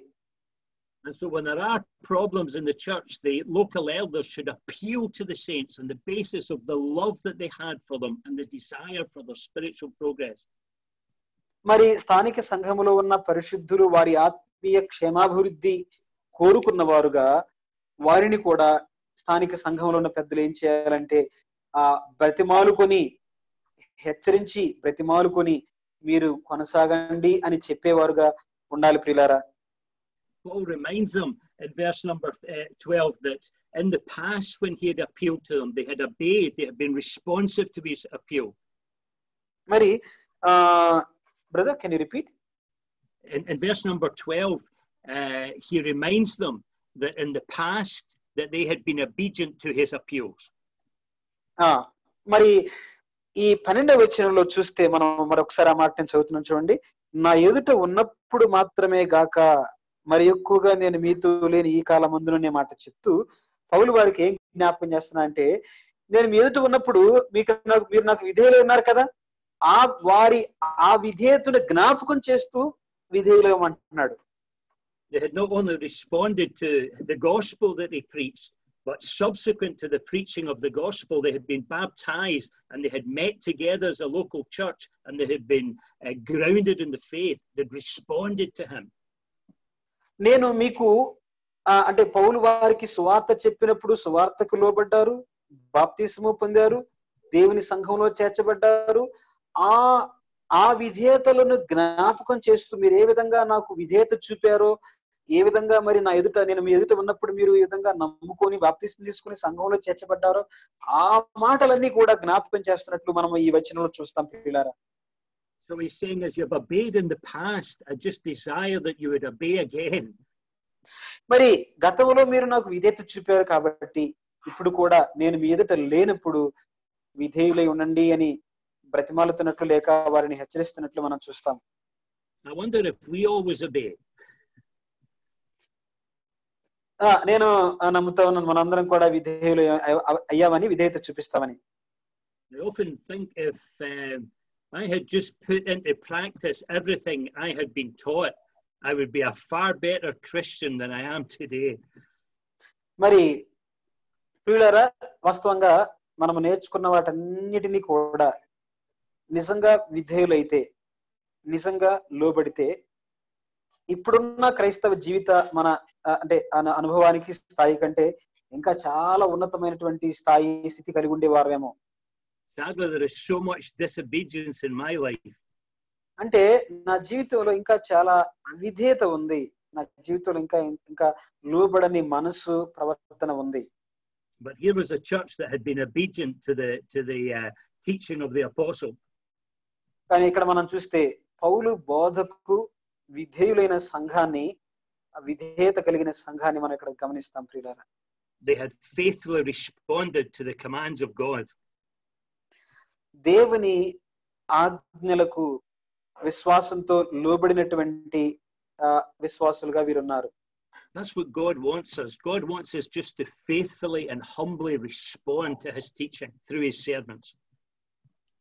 And so when there are problems in the church, the local elders should appeal to the saints on the basis of the love that they had for them and the desire for their spiritual progress. మరి స్థానిక సంఘములో ఉన్న పరిశుద్ధులు వారి ఆత్మీయ క్షేమాభివృద్ధి కోరుకున్నవారుగా వారిని కూడా స్థానిక సంఘంలో ఉన్న పెద్దలు ఏం చేయాలంటే బ్రతిమాలుకొని, హెచ్చరించి బ్రతిమాలుకొని మీరు కొనసాగండి అని చెప్పేవారుగా ఉండాలి. ప్రియులారా, Paul reminds them in verse number 12 that in the past when he had appealed to them, they had obeyed, they had been responsive to his appeal. మరి brother, can you repeat? In verse number 12, he reminds them that in the past that they had been obedient to his appeals. మరి ఈ 12వ వచనంలో చూస్తే మనం మరొకసారి ఆ మాటను చదువుతున్నాం చూడండి. నా ఎదుట ఉన్నప్పుడు మాత్రమే గాక మరి ఎక్కువగా నేను మీతో లేని ఈ కాలం ముందునే మాట చెప్తూ పౌలు వారికి ఏం జ్ఞాపకం చేస్తున్నా అంటే, నేను మీ ఎదుట ఉన్నప్పుడు మీరు నాకు విధేయులు ఉన్నారు కదా, ఆ విధేయతను జ్ఞాపకం చేస్తూ విధేయులు అంటున్నాడు. They had not only responded to the gospel that he preached, but subsequent to the preaching of the gospel, they had been baptized and they had met together as a local church and they had been grounded in the faith. They'd responded to him. నేను మీకు అంటే పౌలు వారికి సువార్త చెప్పినప్పుడు సువార్తకు లోబడ్డారు, బాప్తిస్మము పొందారు, దేవుని సంఘంలో చేర్చబడ్డారు. ఆ విధేయతలను జ్ఞాపకం చేస్తూ మీరు ఏ విధంగా నాకు విధేయత చూపారో, ఏ విధంగా మరి నేను మీ ఎదుట ఉన్నప్పుడు మీరు ఈ విధంగా నమ్ముకొని బాప్తిస్మం తీసుకుని సంఘంలో చేర్చబడ్డారో ఆ మాటలన్నీ కూడా జ్ఞాపకం చేస్తున్నట్లు మనం ఈ వచనంలో చూస్తాం ప్రియులారా. So he's saying, as you've obeyed in the past, I just desire that you would obey again. మరి గతంలో మీరు నాకు విధేయత చూపారు కాబట్టి ఇప్పుడు కూడా నేను మీ ఎదుట లేనప్పుడు విధేయులై ఉండండి అని బ్రతిమాలుతున్నట్లు లేక వారిని హెచ్చరిస్తున్నట్లు మనం చూస్తాం. I wonder if we always obey. నేను నమ్ముతా ఉన్నాను మనందరం కూడా విధేయులు అయ్యామని, విధేయత చూపిస్తామని. I often think if I had just put into practice everything I had been taught, I would be a far better Christian than I am today. మరి ప్రియులారా, వాస్తవంగా మనము నేర్చుకున్న వాటన్నిటినీ కూడా నిజంగా విధేయులైతే, నిజంగా లోబడితే ఇప్పుడున్న క్రైస్తవ జీవిత మన అంటే అనుభవానికి స్థాయి కంటే ఇంకా చాలా ఉన్నతమైనటువంటి స్థితి కలిగి ఉండేవారేమో. Sadly, there is so much disobedience in my life. అంటే నా జీవితంలో ఇంకా చాలా అవిధేయత ఉంది, నా జీవితంలో ఇంకా లోబడని మనసు ప్రవర్తన ఉంది. But here was a church that had been obedient to the teaching of the apostle. కానీ ఇక్కడ మనం చూస్తే పౌలు బోధకు విధేయులైన సంఘాన్ని, విధేయత కలిగిన సంఘాన్ని మనం ఇక్కడ గమనిస్తాం ప్రియులారా. They had faithfully responded to the commands of God. దేవుని ఆజ్ఞలకు విశ్వాసంతో లోబడినటువంటి విశ్వాసులుగా వీరున్నారు. That's what God wants us. God wants us just to faithfully and humbly respond to his teaching through his servants.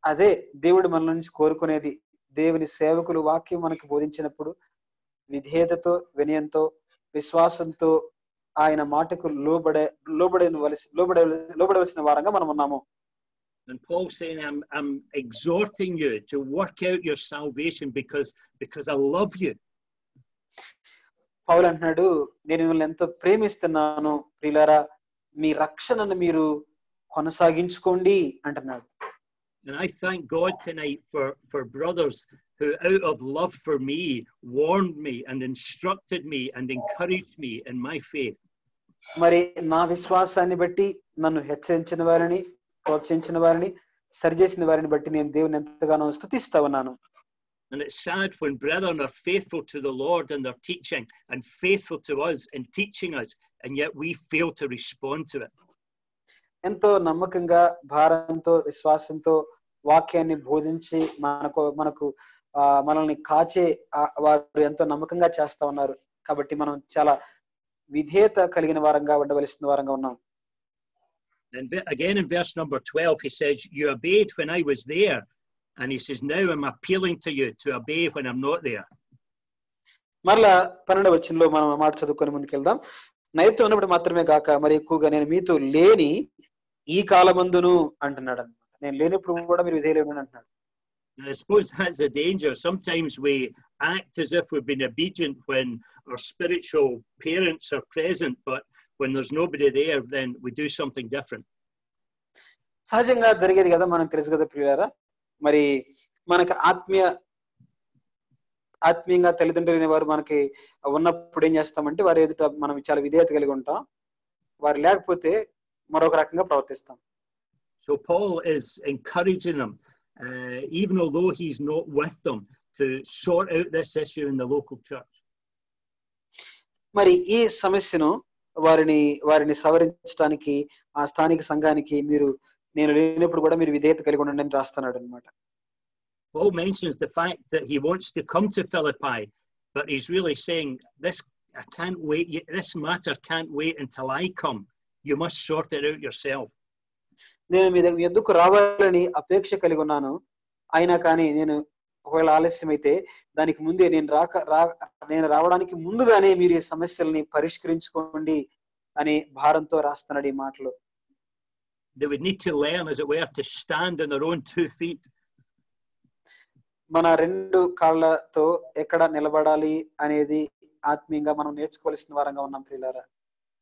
అదే దేవుడు మన నుంచి కోరుకునేది. దేవుని సేవకులు వాక్యం మనకు బోధించినప్పుడు విధేయతతో, వినయంతో, విశ్వాసంతో ఆయన మాటకు లోబడవలసిన వారంగా మనం ఉన్నాము. And Paul saying, I'm exhorting you to work out your salvation because I love you. పౌలు అంటున్నాడు, నేను మిమ్మల్ని ఎంతో ప్రేమిస్తున్నాను ప్రియులారా, మీ రక్షణను మీరు కొనసాగించుకోండి అంటున్నాడు. And I thank God tonight for brothers who out of love for me warned me and instructed me and encouraged me in my faith. మరి నా విశ్వాసాన్ని బట్టి నన్ను హెచ్చరించిన వారిని, ప్రోత్సహించిన వారిని, సరిచేసిన వారిని బట్టి నేను దేవుని ఎంతగానో స్తుతిస్తా ఉన్నాను. And it's sad when brethren are faithful to the Lord in their teaching and faithful to us in teaching us, and yet we fail to respond to it. ఎంతో నమ్మకంగా, భారంతో, విశ్వాసంతో వాక్యాన్ని బోధించి మనకు మనల్ని కాచే వారు ఎంతో నమ్మకంగా చేస్తా ఉన్నారు. కాబట్టి మనం చాలా విధేయత కలిగిన వారంగా ఉండవలసిన వారంగా ఉన్నాం. And again in verse number 12 he says, you obeyed when I was there, and he says, now I'm appealing to you to obey when I'm not there. మరలా 12వ వచనంలో మనం మాట చదువుకొని ముందుకెళ్దాం. నైతో ఉన్నప్పుడు మాత్రమే గాక మరి ఎక్కువగా నేను మీతో లేని ఈ కాలమందును అంటున్నాడు అన్నమాట. నేను లేనప్పుడు కూడా మీరు విధేయులై అంటున్నాడు. I suppose that's the danger. Sometimes we act as if we've been obedient when our spiritual parents are present, but when there's nobody there, then we do something different. సహజంగా జరిగేది కదా, మనకు తెలుసు కదా ప్రియులారా. మరి మనకి ఆత్మీయంగా తల్లిదండ్రులైన వారు మనకి ఉన్నప్పుడు ఏం చేస్తామంటే వారి ఎదుట మనం చాలా విధేయత కలిగి ఉంటాం, వారు లేకపోతే మరొక రకంగా ప్రవర్తిస్తాం. So Paul is encouraging them, even although he's not with them, to sort out this issue in the local church. మరి ఈ సమస్యను వారిని సవరించడానికి ఆ స్థానిక సంఘానికి నేను లేనప్పుడు కూడా మీరు విధేయత కలిగి ఉండండి అని రాస్తున్నాడు అన్నమాట. Paul mentions the fact that he wants to come to Philippi, but he's really saying, this matter can't wait until I come. You must sort it out yourself. నేను మీ ఎద్దుకు రావాలని అపేక్ష కలిగి ఉన్నాను, అయినా కానీ నేను ఒకవేళ ఆలస్యమైతే దానికి ముందే నేను రావడానికి ముందుగానే మీరు ఈ సమస్యల్ని పరిష్కరించుకోండి అని భారంతో రాస్తున్నాడు ఈ మాటలు. They would need to learn, as it were, to stand on their own 2 feet. మన 2 కాళ్ళతో ఎక్కడ నిలబడాలి అనేది ఆత్మీయంగా మనం నేర్చుకోవాల్సిన వారంగా ఉన్నాం ప్రియులారా.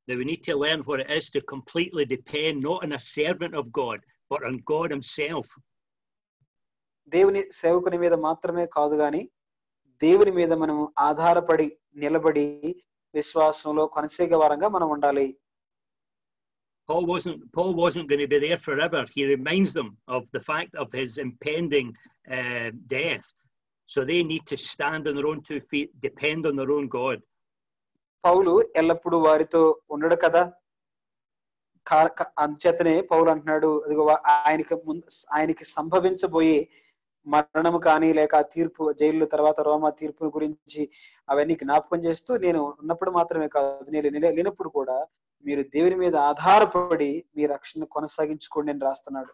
They would need to learn what it is to completely depend not on a servant of God, but on God himself. దేవుని సేవకుని మీద మాత్రమే కాదు గాని దేవుని మీద మనం ఆధారపడి నిలబడి విశ్వాసంలో కొనసాగే వారంగా మనం ఉండాలి. Paul wasn't going to be there forever. He reminds them of the fact of his impending death. So they need to stand on their own 2 feet, depend on their own God. పౌలు ఎల్లప్పుడూ వారితో ఉండడు కదా. అంచేతనే పౌలు అంటున్నాడు, అదిగో ఆయనకి సంభవించబోయే మరణము కానీ లేక తీర్పు, జైలు తర్వాత రోమా తీర్పు గురించి అవన్నీ జ్ఞాపకం చేస్తూ నేను ఉన్నప్పుడు మాత్రమే కాదు నేను లేనప్పుడు కూడా మీరు దేవుని మీద ఆధారపడి మీ రక్షణ కొనసాగించుకోండి అని రాస్తున్నాడు.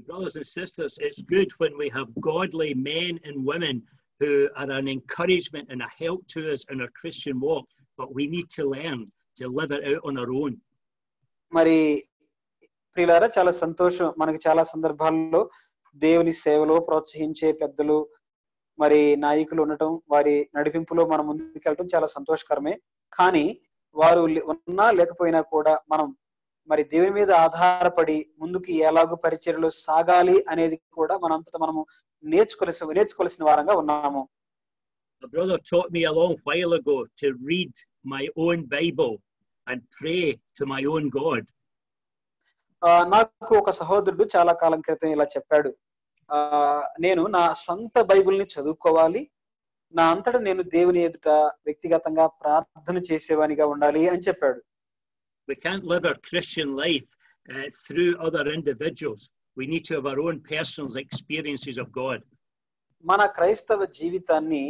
Brothers and sisters, it's good when we have godly men and women who are an encouragement and a help to us in our Christian walk, but we need to learn to live it out on our own. మరి ప్రియులారా, చాలా సంతోషం, మనకి చాలా సందర్భాల్లో దేవుని సేవలో ప్రోత్సహించే పెద్దలు మరి నాయకులు ఉండటం, వారి నడిపింపులో మనం ముందుకెళ్ళటం చాలా సంతోషకరమే. కానీ వారు ఉన్నా లేకపోయినా కూడా మనం మరి దేవుని మీద ఆధారపడి ముందుకు ఎలాగో పరిచర్యలో సాగాలి అనేది కూడా మనంతటా మనము నేర్చుకోవాల్సిన వారంగా ఉన్నాము. A brother taught me a long while ago to read my own Bible and pray to my own God. నాకు ఒక సహోదరుడు చాలా కాలం క్రితం ఇలా చెప్పాడు, నేను నా సొంత బైబిల్ని చదువుకోవాలి, నా అంతటా నేను దేవుని ఎదుట వ్యక్తిగతంగా ప్రార్థన చేసేవానిగా ఉండాలి అని చెప్పాడు. We can't live our Christian life through other individuals. We need to have our own personal experiences of God. మన క్రైస్తవ జీవితాన్ని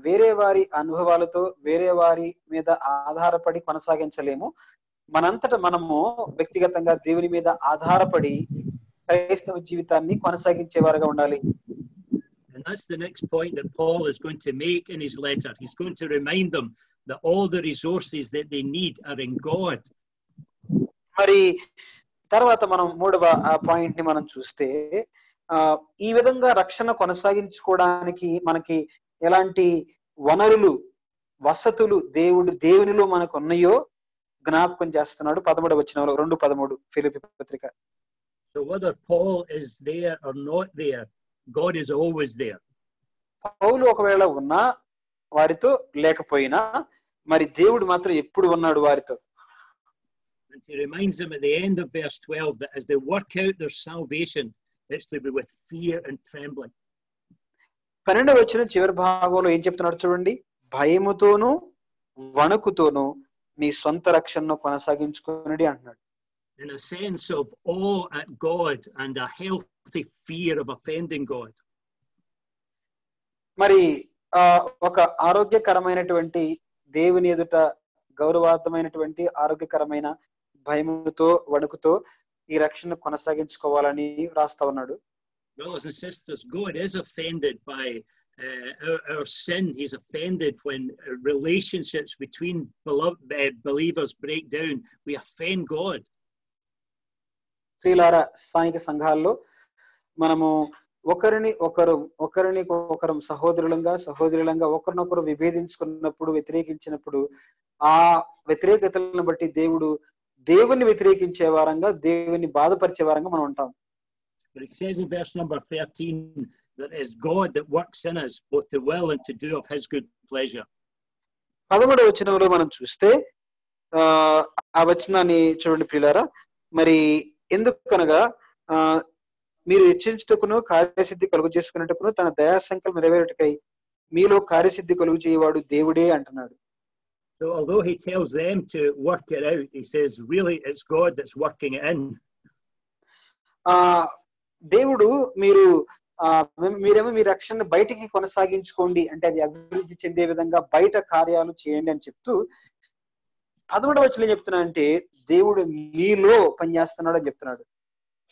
వేరే వారి అనుభవాలతో వేరే వారి మీద ఆధారపడి కొనసాగించలేము. మనంతట మనము వ్యక్తిగతంగా దేవుని మీద ఆధారపడి క్రైస్తవ జీవితాన్ని కొనసాగించేవారుగా ఉండాలి. And that's the next point that Paul is going to make in his letter. He's going to remind them that all the resources that they need are in God. మరి తర్వాత మనం 3వ పాయింట్ ని మనం చూస్తే, ఈ విధంగా రక్షణ కొనసాగించుకోవడానికి మనకి ఎలాంటి వనరులు, వసతులు దేవునిలో మనకు ఉన్నాయో జ్ఞాపకం చేస్తున్నాడు 13వ వచనంలో, 2:13 ఫిలిప్పీ పత్రిక. So whether Paul is there or not there, God is always there. పౌలు ఒకవేళ ఉన్నా వారితో లేకపోయినా మరి దేవుడు మాత్రం ఎప్పుడు ఉన్నాడు వారితో. And he reminds them at the end of verse 12 that as they work out their salvation, it's to be with fear and trembling. 12వ వచనం చివరి భాగంలో ఏం చెప్తున్నాడు చూడండి, భయముతోను వణుకుతోను మీ సొంత రక్షణను కొనసాగించుకోండి అంటున్నాడు. In a sense of awe at God and a healthy fear of offending God. మరి ఒక ఆరోగ్యకరమైనటువంటి దేవుని ఎదుట గౌరవార్థమైనటువంటి ఆరోగ్యకరమైన భయముతో వణుకుతో ఈ రక్షణ కొనసాగించుకోవాలని రాస్తా ఉన్నాడు. Brothers and sisters, God is offended by our sin. He's offended when relationships between believers break down. We offend God. ప్రియులారా, స్థానిక సంఘాల్లో మనము ఒకరికొకరు సహోదరులంగా ఒకరినొకరు విభేదించుకున్నప్పుడు, వ్యతిరేకించినప్పుడు ఆ వ్యతిరేకతలను బట్టి దేవుని వ్యతిరేకించే వారంగా, దేవుని బాధపరిచే వారంగా మనం ఉంటాం. But it says in verse number 13 that it is God that works in us both to will and to do of his good pleasure. 13వ వచనంలో మనం చూస్తే ఆ వచనాన్ని చూడండి ప్రియులారా, మరి ఎందుకనగా మీరు హెచ్చించుటకును కార్యసిద్ధి కలుగు చేసుకున్నట్టుకును తన దయా సంకల్పం నెరవేరుటకై మీలో కార్యసిద్ధి కలుగు చేయవాడు దేవుడే అంటున్నాడు. So although he tells them to work it out, he says really it's God that's working it in. దేవుడు మీరేమో మీ రక్షణ బయటికి కొనసాగించుకోండి అంటే అది అభివృద్ధి చెందే విధంగా బయట కార్యాలు చేయండి అని చెప్తూ 13వ వచనం చెప్తున్నా అంటే దేవుడు మీలో పనిచేస్తున్నాడు అని చెప్తున్నాడు.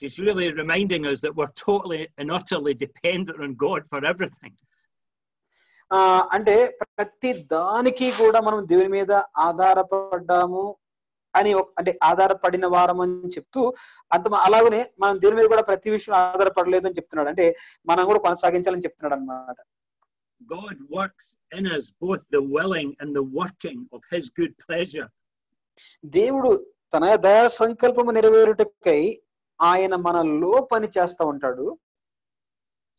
He's really reminding us that we're totally and utterly dependent on God for everything. అంటే ప్రతి దానికి కూడా మనం దేవుని మీద ఆధారపడ్డాము అని అంటే ఆధారపడిన వారం అని చెప్తూ అలాగనే మనం దేవుని మీద కూడా ప్రతి విషయం ఆధారపడలేదు అని చెప్తున్నాడు. అంటే మనం కూడా కొనసాగించాలని చెప్తున్నాడు అన్నమాట. God works in us both the willing and the working of his good pleasure. దేవుడు తన దయా సంకల్పము నెరవేరుటకై ఆయన మనలో పని చేస్తూ ఉంటాడు.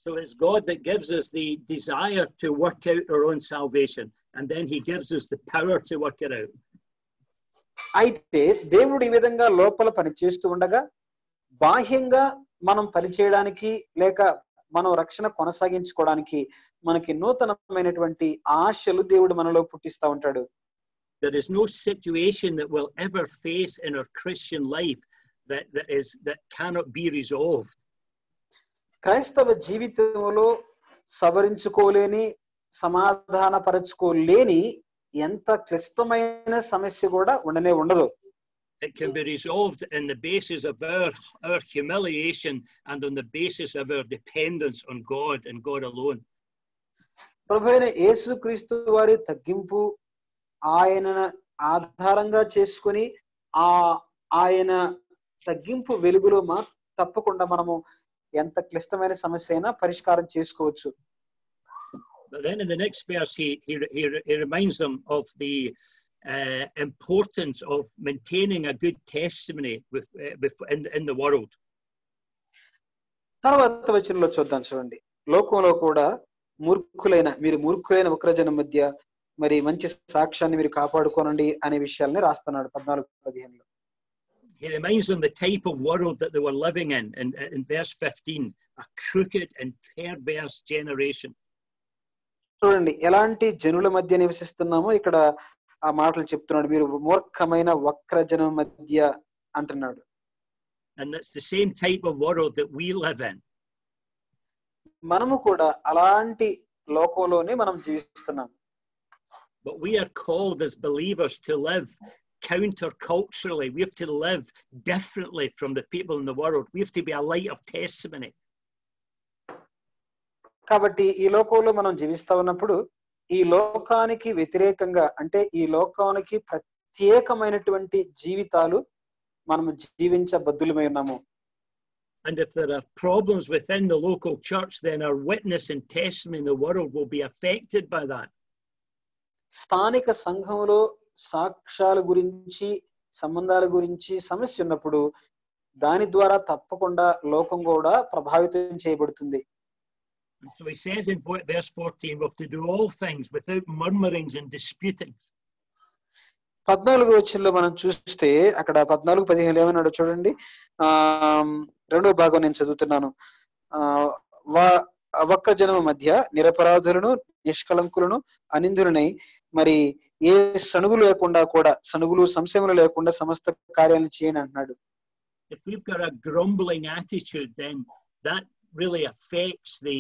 So it's God that gives us the desire to work out our own salvation, and then he gives us the power to work it out. అయితే దేవుడు ఈ విధంగా లోపల పని చేస్తూ ఉండగా బాహ్యంగా మనం పని చేయడానికి లేక మనం రక్షణ కొనసాగించుకోవడానికి మనకి నూతనమైనటువంటి ఆశలు దేవుడు మనలో పుట్టిస్తూ ఉంటాడు. There is no situation that we'll ever face in our Christian life that cannot be resolved. క్రైస్తవ జీవితంలో సవరించుకోలేని సమాధానపరచుకోలేని ఎంత క్లిష్టమైన సమస్య కూడా ఉండనే ఉండదు. It can be resolved in the basis of our humiliation and on the basis of our dependence on God and God alone. ప్రభువైన యేసుక్రీస్తు వారి తగ్గింపు, ఆయన ఆధారంగా చేసుకొని ఆయన తగ్గింపు వెలుగులో తప్పకుండా మనము ఎంత క్లిష్టమైన సమస్య అయినా పరిష్కారం చేసుకోవచ్చు. But then in the next verse he reminds them of the importance of maintaining a good testimony in the world. తర్వాత వచనంలో చూద్దాం చూడండి. లోకంలో కూడా మీరు మూర్ఖులైన వక్రజనం మధ్య మరి మంచి సాక్ష్యాన్ని మీరు కాపాడుకోనండి అనే విషయాల్ని రాస్తున్నాడు 14-15లో. He reminds them the type of world that they were living in verse 15, a crooked and perverse generation. చూడండి ఎలాంటి జనుల మధ్య నివసిస్తున్నామో ఇక్కడ ఆ మాటలు చెప్తున్నాడు. మీరు మూర్ఖమైన వక్రజనం మధ్య అంటున్నాడు. And that's the same type of world that we live in. మనము కూడా అలాంటి లోకంలోనే మనం జీవిస్తున్నాం. But we are called as believers to live counterculturally. We have to live differently from the people in the world. We have to be a light of testimony. కాబట్టి ఈ లోకంలో మనం జీవిస్తా ఉన్నప్పుడు ఈ లోకానికి వ్యతిరేకంగా అంటే ఈ లోకానికి ప్రత్యేకమైనటువంటి జీవితాలు మనం జీవించబద్దులమై ఉన్నాము. And if there are problems within the local church, then our witness and testimony in the world will be affected by that. స్థానిక సంఘంలో సాక్ష్యాల గురించి సంబంధాల గురించి సమస్య ఉన్నప్పుడు దాని ద్వారా తప్పకుండా లోకం కూడా ప్రభావితం చేయబడుతుంది. So he says in verse 14, we have to do all things without murmurings and disputings. 14వ వచనంలో మనం చూస్తే అక్కడ 14-15 ఏమన్నాడో చూడండి. రెండో భాగం నేను చదువుతున్నాను. వక్రజనము మధ్య నిరపరాధులను నిష్కలంకులను అనిందులనై మరి ఏ సణుగులు లేకుండా కూడా సణుగులు సంశయములు లేకుండా సమస్త కార్యాలను చేయని అంటున్నాడు. If we've got a grumbling attitude, then that really affects the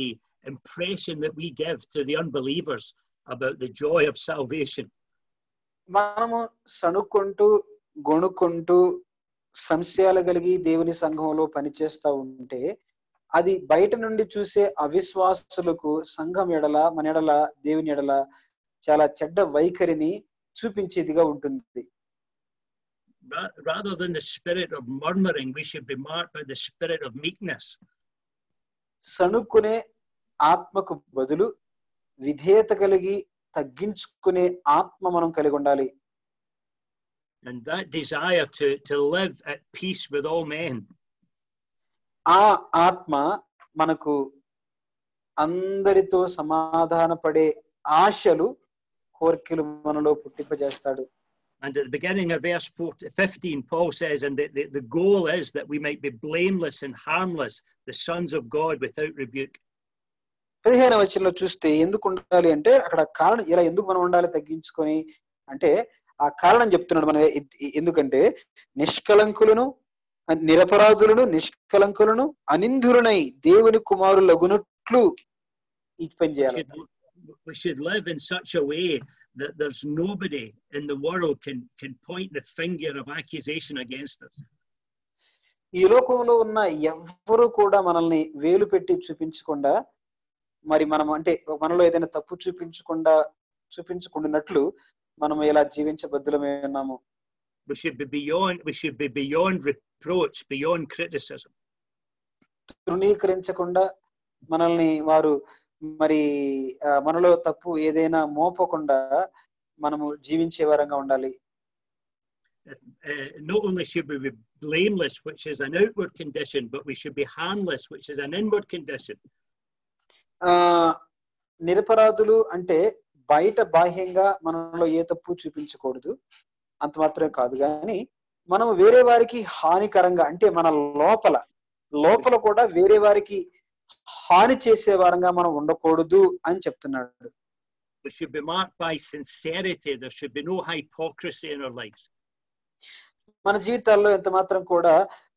impression that we give to the unbelievers about the joy of salvation. మనము సణుక్కుంటూ గొణుక్కుంటూ సంశయాలు కలిగి దేవుని సంఘంలో పనిచేస్తూ ఉంటే అది బయట నుండి చూసే అవిశ్వాసులకు సంఘం ఎడల మన ఎడల దేవుని ఎడల చాలా చెడ్డ వైఖరిని చూపించేదిగా ఉంటుంది. Rather than the spirit of murmuring, we should be marked by the spirit of meekness. సణుక్కునే ఆత్మకు బదులు విధేయత కలిగి తగ్గించుకునే ఆత్మ మనం కలిగి ఉండాలి. And that desire to live at peace with all men. ఆ ఆత్మ మనకు అందరితో సమాధాన పడే ఆశలు కోరికలు మనలో పుట్టింపజేస్తాడు. And at the beginning of verse 15, Paul says, and the goal is that we might be blameless and harmless, the sons of God without rebuke. 15వ వచనంలో చూస్తే ఎందుకు ఉండాలి అంటే అక్కడ కారణం ఇలా ఎందుకు మనం ఉండాలి తగ్గించుకొని అంటే ఆ కారణం చెప్తున్నాడు. మనం ఎందుకంటే నిష్కలంకులను నిరపరాధులను నిష్కలంకులను అనిందురునై దేవుని కుమారులగునట్లు ఈ పని చేయాలి. We should live in such a way that there's nobody in the world can point the finger of accusation against us. ఈ లోకంలో ఉన్న ఎవ్వరూ కూడా మనల్ని వేలు పెట్టి చూపించకుండా, మరి మనం అంటే మనలో ఏదైనా తప్పు చూపించుకుంటున్నట్లు మనం ఇలా జీవించబద్దులమై ఉన్నాము. We should be beyond reproach, beyond criticism. తృణీకరించకుండా మనల్ని వారు మరి మనలో తప్పు ఏదైనా మోపకుండా మనము జీవించే వారంగా ఉండాలి. Not only should we be blameless, which is an outward condition, but we should be harmless, which is an inward condition. నిరపరాధులు అంటే బయట బాహ్యంగా మనలో ఏ తప్పు చూపించకూడదు, అంత మాత్రమే కాదు, కానీ మనం వేరే వారికి హానికరంగా అంటే మన లోపల కూడా వేరే వారికి హాని చేసే వారంగా మనం ఉండకూడదు అని చెప్తున్నాడు. We should be marked by sincerity. There should be no hypocrisy in our lives. మన జీవితాల్లో ఎంత మాత్రం కూడా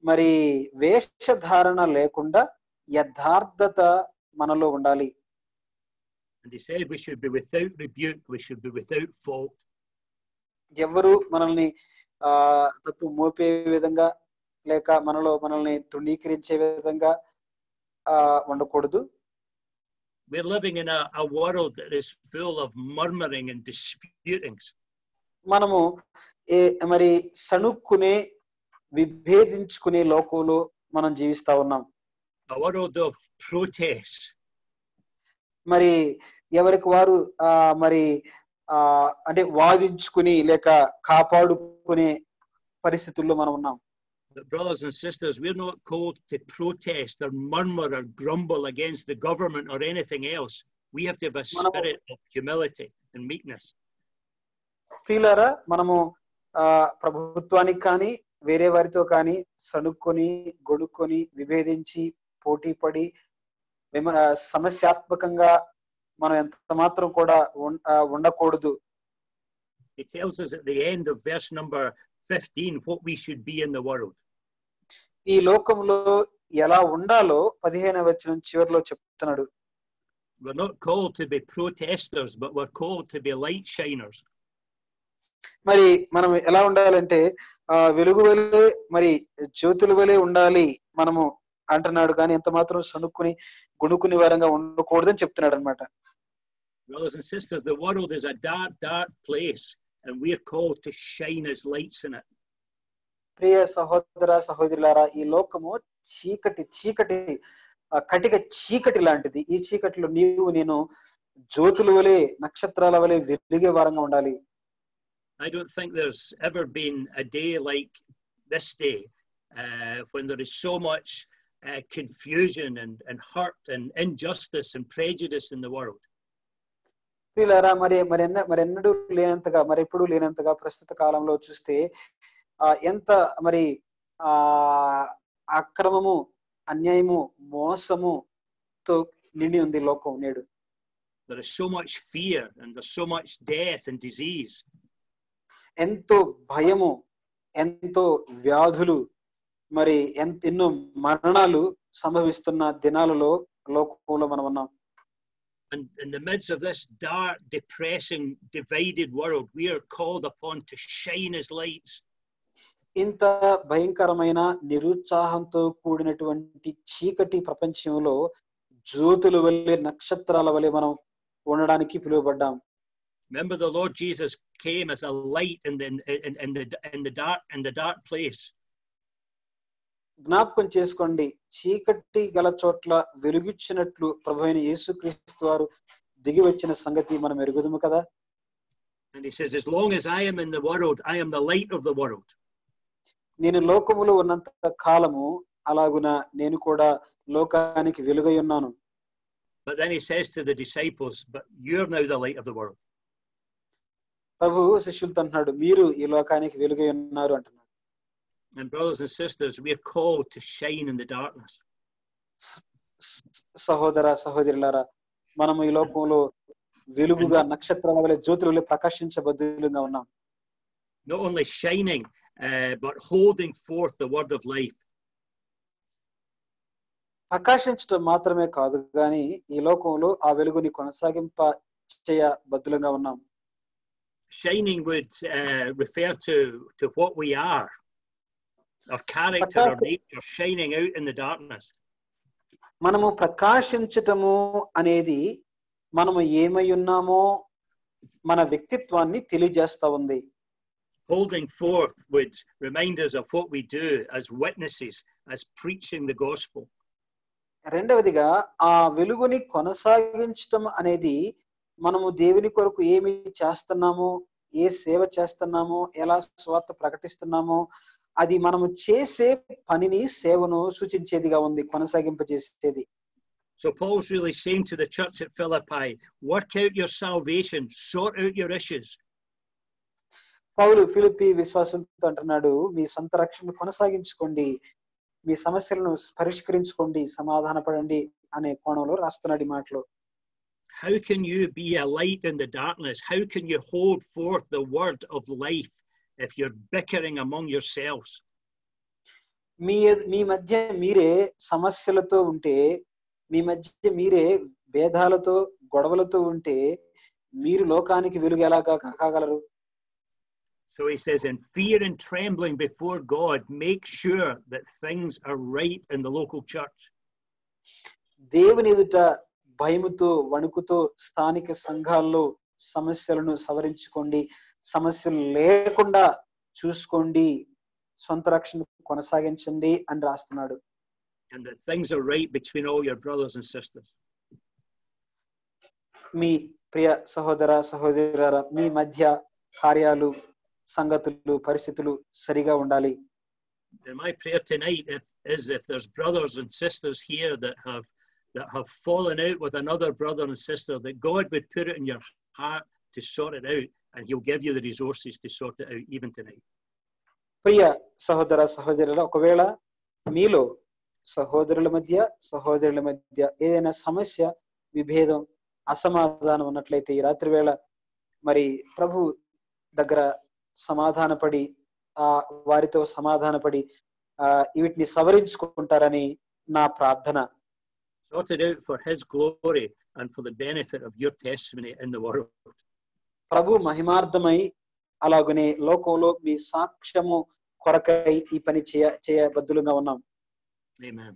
మరి వేషధారణ లేకుండా యథార్థత మనలో ఉండాలి. And he said we should be without rebuke, we should be without fault. ఎవరు మనల్ని తప్పు మోపే విధంగా లేక మనల్ని తృణీకరించే విధంగా ఉండకూడదు. We're living in a world that is full of murmuring and disputings. మనము మరి సణుక్కునే విభేదించుకునే లోకంలో మనం జీవిస్తా ఉన్నాం. A world of protest. మరి ఎవరికి వారు మరి అంటే వాదించుకుని లేక కాపాడుకునే పరిస్థితుల్లో మనం ఉన్నాం. But brothers and sisters, we're not called to protest or murmur or grumble against the government or anything else. We have to have a spirit of humility and meekness. ప్రియులారా, మనము ప్రభుత్వానికి కానీ వేరే వారితో కానీ సణుక్కొని గొడుక్కొని విభేదించి పోటీపడి సమస్యాత్మకంగా మనం ఎంత మాత్రం కూడా ఉండకూడదు. He tells us at the end of verse number 15 what we should be in the world. ఈ లోకంలో ఎలా ఉండాలో 15వ వచనం చివరిలో చెప్తున్నాడు. We're not called to be protesters, but we're called to be light shiners. మరి మనం ఎలా ఉండాలంటే వెలుగు వలె మరి జ్యోతుల వలె ఉండాలి మనము అంటున్నాడు, కానీ ఎంత మాత్రం సణుక్కుని గుణుకుని వారంగా ఉండకూడదని చెప్తున్నాడు అన్నమాట. Brothers and sisters, the world is a dark place, and we're called to shine as lights in it. ప్రియ సహోదర సహోదరులారా, ఈ లోకము కటిక చీకటి లాంటిది. ఈ చీకటిలో నీవు నేను జ్యోతుల వలె నక్షత్రాల వలె వెలిగే వారంగా ఉండాలి. I don't think there's ever been a day like this day when there is so much confusion and hurt and injustice and prejudice in the world. ప్రియులారా, మరెన్నడూ లేనంతగా ఎప్పుడూ లేనంతగా ప్రస్తుత కాలంలో చూస్తే ఎంత మరి అక్రమము, అన్యాయము, మోసముతో నిండి ఉంది లోకం నేడు. There is so much fear and there's so much death and disease. ఎంతో భయము, ఎంతో వ్యాధులు, మరి ఎన్నో మరణాలు సంభవిస్తున్న దినాలలో లోకంలో మనం ఉన్నాం. And in the midst of this dark, depressing, divided world, we are called upon to shine as lights. ఇంత భయంకరమైన నిరుత్సాహంతో కూడినటువంటి చీకటి ప్రపంచంలో జ్యోతుల వలె నక్షత్రాల వలె మనం ఉండడానికి పిలువబడ్డాం. Remember, the Lord Jesus came as a light in the dark place. జ్ఞాపకం చేసుకోండి, చీకటి గల చోట్ల వెలుగిచ్చినట్లు ప్రభువైన యేసుక్రీస్తు వారు దిగి వచ్చిన సంగతి మనం ఎరుగుదుము కదా. And he says, as long as I am in the world, I am the light of the world. నేను లోకములో ఉన్నంత కాలము అలాగున నేను కూడా లోకానికి వెలుగై ఉన్నాను. But then he says to the disciples, but you're now the light of the world. ప్రభు శిష్యులతో అంటున్నాడు, మీరు ఈ లోకానికి వెలుగై ఉన్నారు అంటున్నాడు. And brothers and sisters, we are called to shine in the darkness. సహోదర సహోదరులారా, మనము ఈ లోకంలో వెలుగుగా నక్షత్రాల వలె జ్యోతుల వలె ప్రకాశించబద్దులుగా ఉన్నాం. Not only shining, but holding forth the word of life. ప్రకాశించడం మాత్రమే కాదు, కానీ ఈ లోకంలో ఆ వెలుగుని కొనసాగింప చేయబద్దులుగా ఉన్నాం. Shining would refer to what we are. Our character, our nature shining out in the darkness. మనము ప్రకాశించటము అనేది మనము ఏమై ఉన్నామో మన వ్యక్తిత్వాన్ని తెలియజేస్తా ఉంది. Holding forth would remind us of what we do as witnesses, as preaching the gospel. రెండవదిగా ఆ వెలుగుని కొనసాగించటం అనేది మనము దేవుని కొరకు ఏమి చేస్తున్నామో, ఏ సేవ చేస్తున్నామో, ఎలా స్వార్థ ప్రకటిస్తున్నామో అది మనము చేసే పనిని సేవను సూచించేదిగా ఉంది, కొనసాగింపజేసేది. So Paul's really saying to the church at Philippi, work out your salvation, sort out your issues. పౌలు ఫిలిప్పీ విశ్వాసులతో అంటున్నాడు, మీ సొంత రక్షణ కొనసాగించుకోండి, మీ సమస్యలను పరిష్కరించుకోండి, సమాధానపడండి అనే కోణంలో రాస్తున్నాడు ఈ మాటలు. How can you be a light in the darkness? How can you hold forth the word of life if you're bickering among yourselves? మీ మధ్య మీరే సమస్యలతో ఉంటే, మీ మధ్య మీరే భేదాలతో గొడవలతో ఉంటే మీరు లోకానికి వెలుగు ఎలాగా కాగలరు? So he says, in fear and trembling before God, make sure that things are right in the local church. దేవుని ఎదుట భయముతో వణుకుతో స్థానిక సంఘాల్లో సమస్యలను సవరించుకోండి, సమస్యలు లేకుండా చూసుకోండి, సొంత రక్షణ కొనసాగించండి అని రాస్తున్నాడు. And that things are right between all your brothers and sisters. మీ ప్రియ సహోదర సహోదరులారా, మీ మధ్య కార్యాలు, సంగతులు, పరిస్థితులు సరిగా ఉండాలి. And my prayer tonight is if there's brothers and sisters here that have fallen out with another brother and sister, that God would put it in your heart to sort it out, and he'll give you the resources to sort it out even tonight. ప్రియ సహోదర సహోదరుల, ఒకవేళ మీలో సహోదరుల మధ్య ఏదైనా సమస్య, విభేదం, అసమాధానం ఉన్నట్లయితే ఈ రాత్రి వేళ మరి ప్రభు దగ్గర సమాధానపడి వారితో సమాధానపడి వీటిని సవరించుకుంటారని నా ప్రార్థన. Sort it out for his glory and for the benefit of your testimony in the world. ప్రభు మహిమార్థమై అలాగనే లోకంలో మీ సాక్ష్యము కొరకై ఈ పని చేయబద్దులుగా ఉన్నాం. Amen.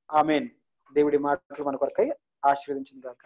ఆమేన్. దేవుడి మాటలు మన కొరకై ఆశీర్వదించును గాక.